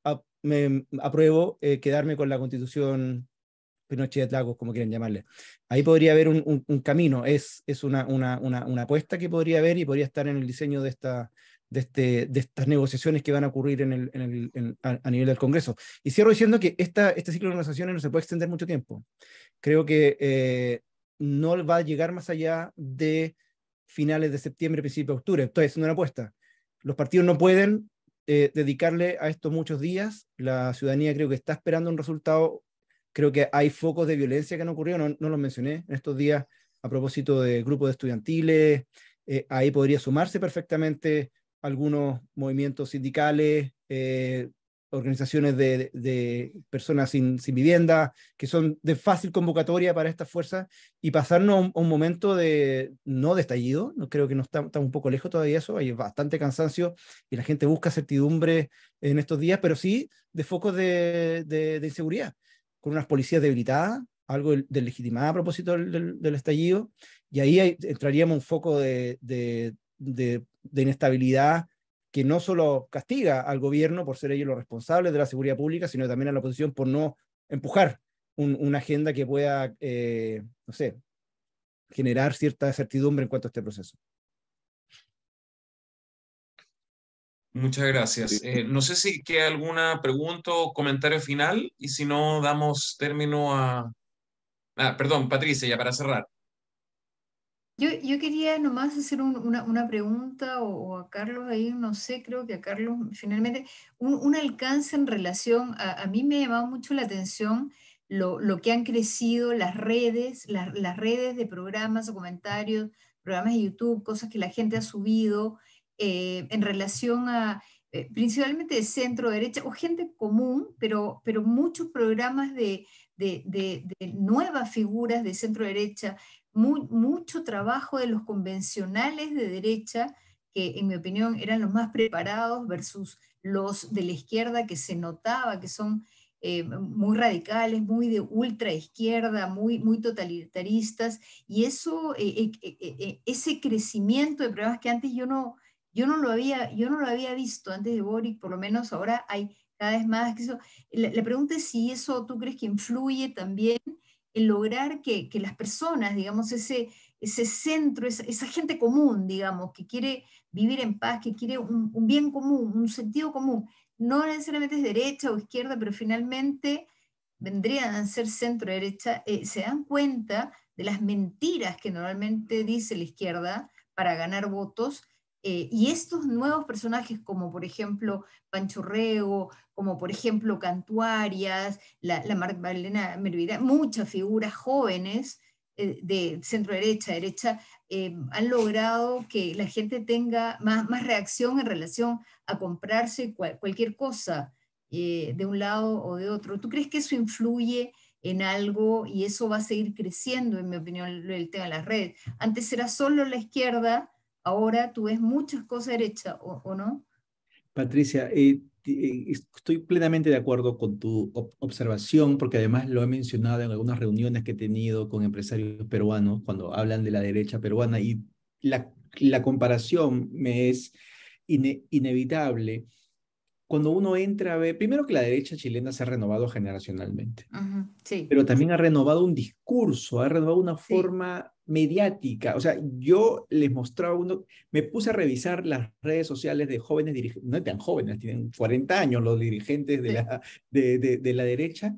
apruebo quedarme con la Constitución Pinochet, Lagos, como quieran llamarle. Ahí podría haber un camino, es una apuesta que podría haber y podría estar en el diseño de estas negociaciones que van a ocurrir a nivel del Congreso. Y cierro diciendo que este ciclo de negociaciones no se puede extender mucho tiempo. Creo que no va a llegar más allá de finales de septiembre, principio de octubre. Estoy haciendo una apuesta. Los partidos no pueden dedicarle a esto muchos días. La ciudadanía creo que está esperando un resultado. Creo que hay focos de violencia que han ocurrido, no los mencioné en estos días a propósito de grupos estudiantiles. Ahí podría sumarse perfectamente algunos movimientos sindicales, organizaciones de personas sin vivienda, que son de fácil convocatoria para estas fuerzas, y pasarnos a un momento no de estallido. No, creo que estamos un poco lejos todavía de eso, hay bastante cansancio y la gente busca certidumbre en estos días, pero sí de focos de inseguridad, con unas policías debilitadas, algo de legitimada a propósito del estallido, y ahí entraríamos un foco de inestabilidad que no solo castiga al gobierno por ser ellos los responsables de la seguridad pública, sino también a la oposición por no empujar una agenda que pueda, no sé, generar cierta certidumbre en cuanto a este proceso. Muchas gracias. No sé si queda alguna pregunta o comentario final, y si no, damos término a... perdón, Patricia, ya para cerrar. Yo quería nomás hacer una pregunta o a Carlos ahí, no sé, creo que a Carlos finalmente, un alcance en relación, a mí me ha llamado mucho la atención lo que han crecido las redes de programas o comentarios, programas de YouTube, cosas que la gente ha subido en relación a principalmente de centro derecha o gente común, pero muchos programas de nuevas figuras de centro derecha, mucho trabajo de los convencionales de derecha, que en mi opinión eran los más preparados, versus los de la izquierda, que se notaba que son muy radicales, muy de ultra izquierda, muy totalitaristas, y eso, ese crecimiento de programas que antes yo no lo había visto antes de Boric, por lo menos ahora hay cada vez más. La pregunta es si eso tú crees que influye también en lograr que las personas, digamos, ese centro, esa gente común, digamos, que quiere vivir en paz, que quiere un bien común, un sentido común. No necesariamente es derecha o izquierda, pero finalmente vendrían a ser centro-derecha, se dan cuenta de las mentiras que normalmente dice la izquierda para ganar votos, y estos nuevos personajes, como por ejemplo Pancho Rego, como por ejemplo Cantuarias, la Magdalena Mervirá, muchas figuras jóvenes de centro-derecha, derecha, han logrado que la gente tenga más reacción en relación a comprarse cualquier cosa de un lado o de otro. ¿Tú crees que eso influye en algo y eso va a seguir creciendo, en mi opinión, el tema de las redes? Antes era solo la izquierda, ahora tú ves muchas cosas derechas, ¿o no? Patricia, estoy plenamente de acuerdo con tu observación, porque además lo he mencionado en algunas reuniones que he tenido con empresarios peruanos cuando hablan de la derecha peruana, y la comparación me es inevitable. Cuando uno entra a ver, primero que la derecha chilena se ha renovado generacionalmente, Sí. pero también ha renovado un discurso, ha renovado una forma mediática. O sea, yo les mostraba me puse a revisar las redes sociales de jóvenes dirigentes, no tan jóvenes, tienen 40 años los dirigentes de la derecha.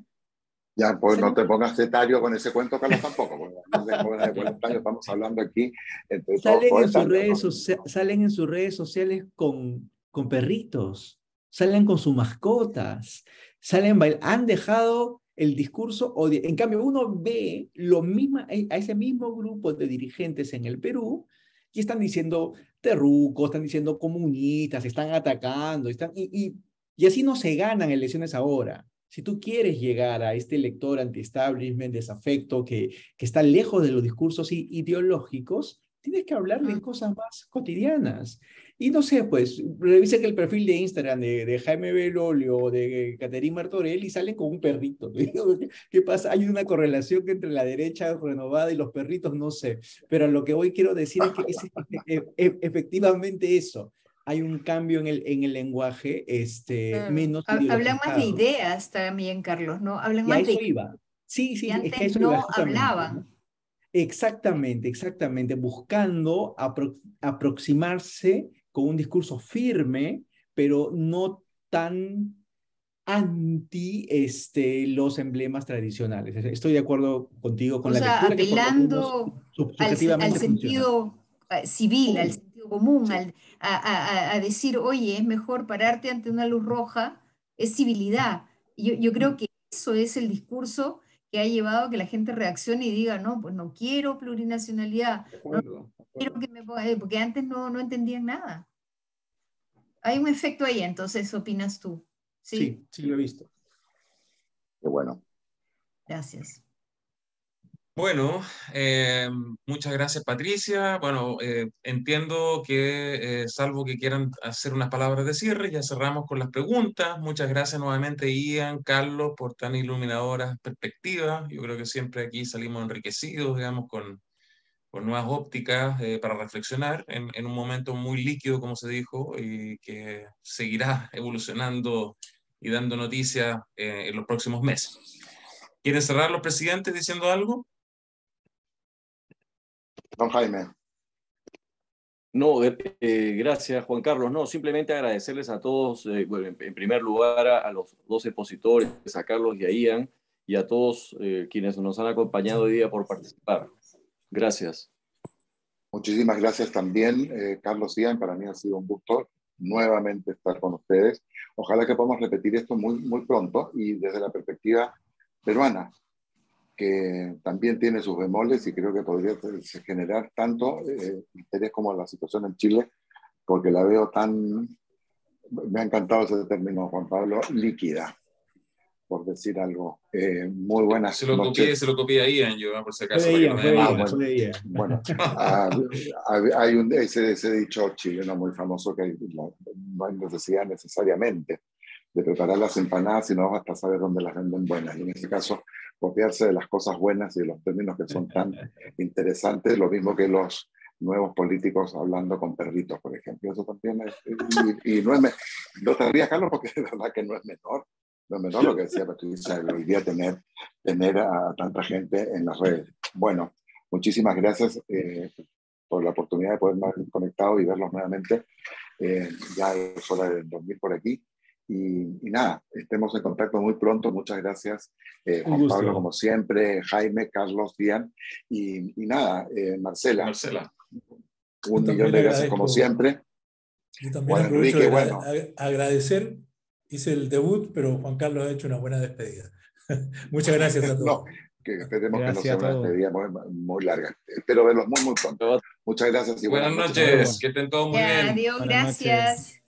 Ya, pues no te pongas etario con ese cuento, Carlos, tampoco, porque de jóvenes de 40 años estamos hablando aquí entre todos Salen en sus redes sociales con perritos, salen con sus mascotas, han dejado el discurso, en cambio uno ve a ese mismo grupo de dirigentes en el Perú y están diciendo terrucos, están diciendo comunistas, están atacando, y así no se ganan elecciones ahora. Si tú quieres llegar a este elector anti-establishment, desafecto, que está lejos de los discursos ideológicos, tienes que hablarle en cosas más cotidianas. Y no sé, pues, revisa que el perfil de Instagram de Jaime Belolio o de Caterina Martorell y salen con un perrito. ¿Qué pasa? Hay una correlación entre la derecha renovada y los perritos, no sé. Pero lo que hoy quiero decir es que es efectivamente eso. Hay un cambio en el lenguaje, menos Hablan más de ideologizado. ideas también, Carlos, ¿no? Hablan Y más a eso de iba. Sí, y es que a antes eso no iba justamente, hablaban. ¿no? Exactamente, buscando aproximarse con un discurso firme, pero no tan anti los emblemas tradicionales. Estoy de acuerdo contigo con O la sea, lectura que por lo menos apelando al subjetivamente funciona. sentido civil, al Sí, sentido común, sí. a decir, oye, es mejor pararte ante una luz roja, es civilidad. Yo creo que eso es el discurso que ha llevado a que la gente reaccione y diga, no, pues no quiero plurinacionalidad, De no acuerdo, de quiero acuerdo. que porque antes no entendían nada. Hay un efecto ahí, entonces, ¿opinas tú? ¿Sí? Sí, lo he visto. Qué bueno. Gracias. Bueno, muchas gracias, Patricia. Bueno, entiendo que, salvo que quieran hacer unas palabras de cierre, ya cerramos con las preguntas. Muchas gracias nuevamente, Ian, Carlos, por tan iluminadoras perspectivas. Yo creo que siempre aquí salimos enriquecidos, digamos, con nuevas ópticas para reflexionar en un momento muy líquido, como se dijo, y que seguirá evolucionando y dando noticias en los próximos meses. ¿Quieren cerrar los presidentes diciendo algo? Don Jaime. No, gracias, Juan Carlos. No, simplemente agradecerles a todos, bueno, en primer lugar a los dos expositores, a Carlos y a Ian, y a todos quienes nos han acompañado hoy día por participar. Gracias. Muchísimas gracias también, Carlos y Ian. Para mí ha sido un gusto nuevamente estar con ustedes. Ojalá que podamos repetir esto muy, muy pronto y desde la perspectiva peruana, que también tiene sus bemoles y creo que podría generar tanto interés como la situación en Chile, porque la veo tan, me ha encantado ese término, Juan Pablo, líquida, por decir algo. Muy buenas noches. Se lo copié a Ian, yo, por si acaso, para que no me demore. Bueno, hay ese dicho chileno muy famoso que no hay necesidad necesariamente de preparar las empanadas, sino basta saber dónde las venden buenas. Y en este caso, copiarse de las cosas buenas y de los términos que son tan interesantes, lo mismo que los nuevos políticos hablando con perritos, por ejemplo. Eso también es, y no te rías, Carlos, porque de verdad que no es menor. No es menor lo que decía Patricia, hoy día tener a tanta gente en las redes. Bueno, muchísimas gracias por la oportunidad de podernos haber conectado y verlos nuevamente. Ya es hora de dormir por aquí. Y nada, estemos en contacto muy pronto. Muchas gracias, Juan Pablo, como siempre, Jaime, Carlos, Dian. Y nada, Marcela. Un millón de gracias, como siempre. Yo también aprovecho de agradecer. Hice el debut, pero Juan Carlos ha hecho una buena despedida. Muchas gracias a todos. No, que esperemos que no sea una despedida muy larga. Espero verlos muy, muy pronto. Muchas gracias y buenas noches. Que estén todos muy bien. Adiós, gracias.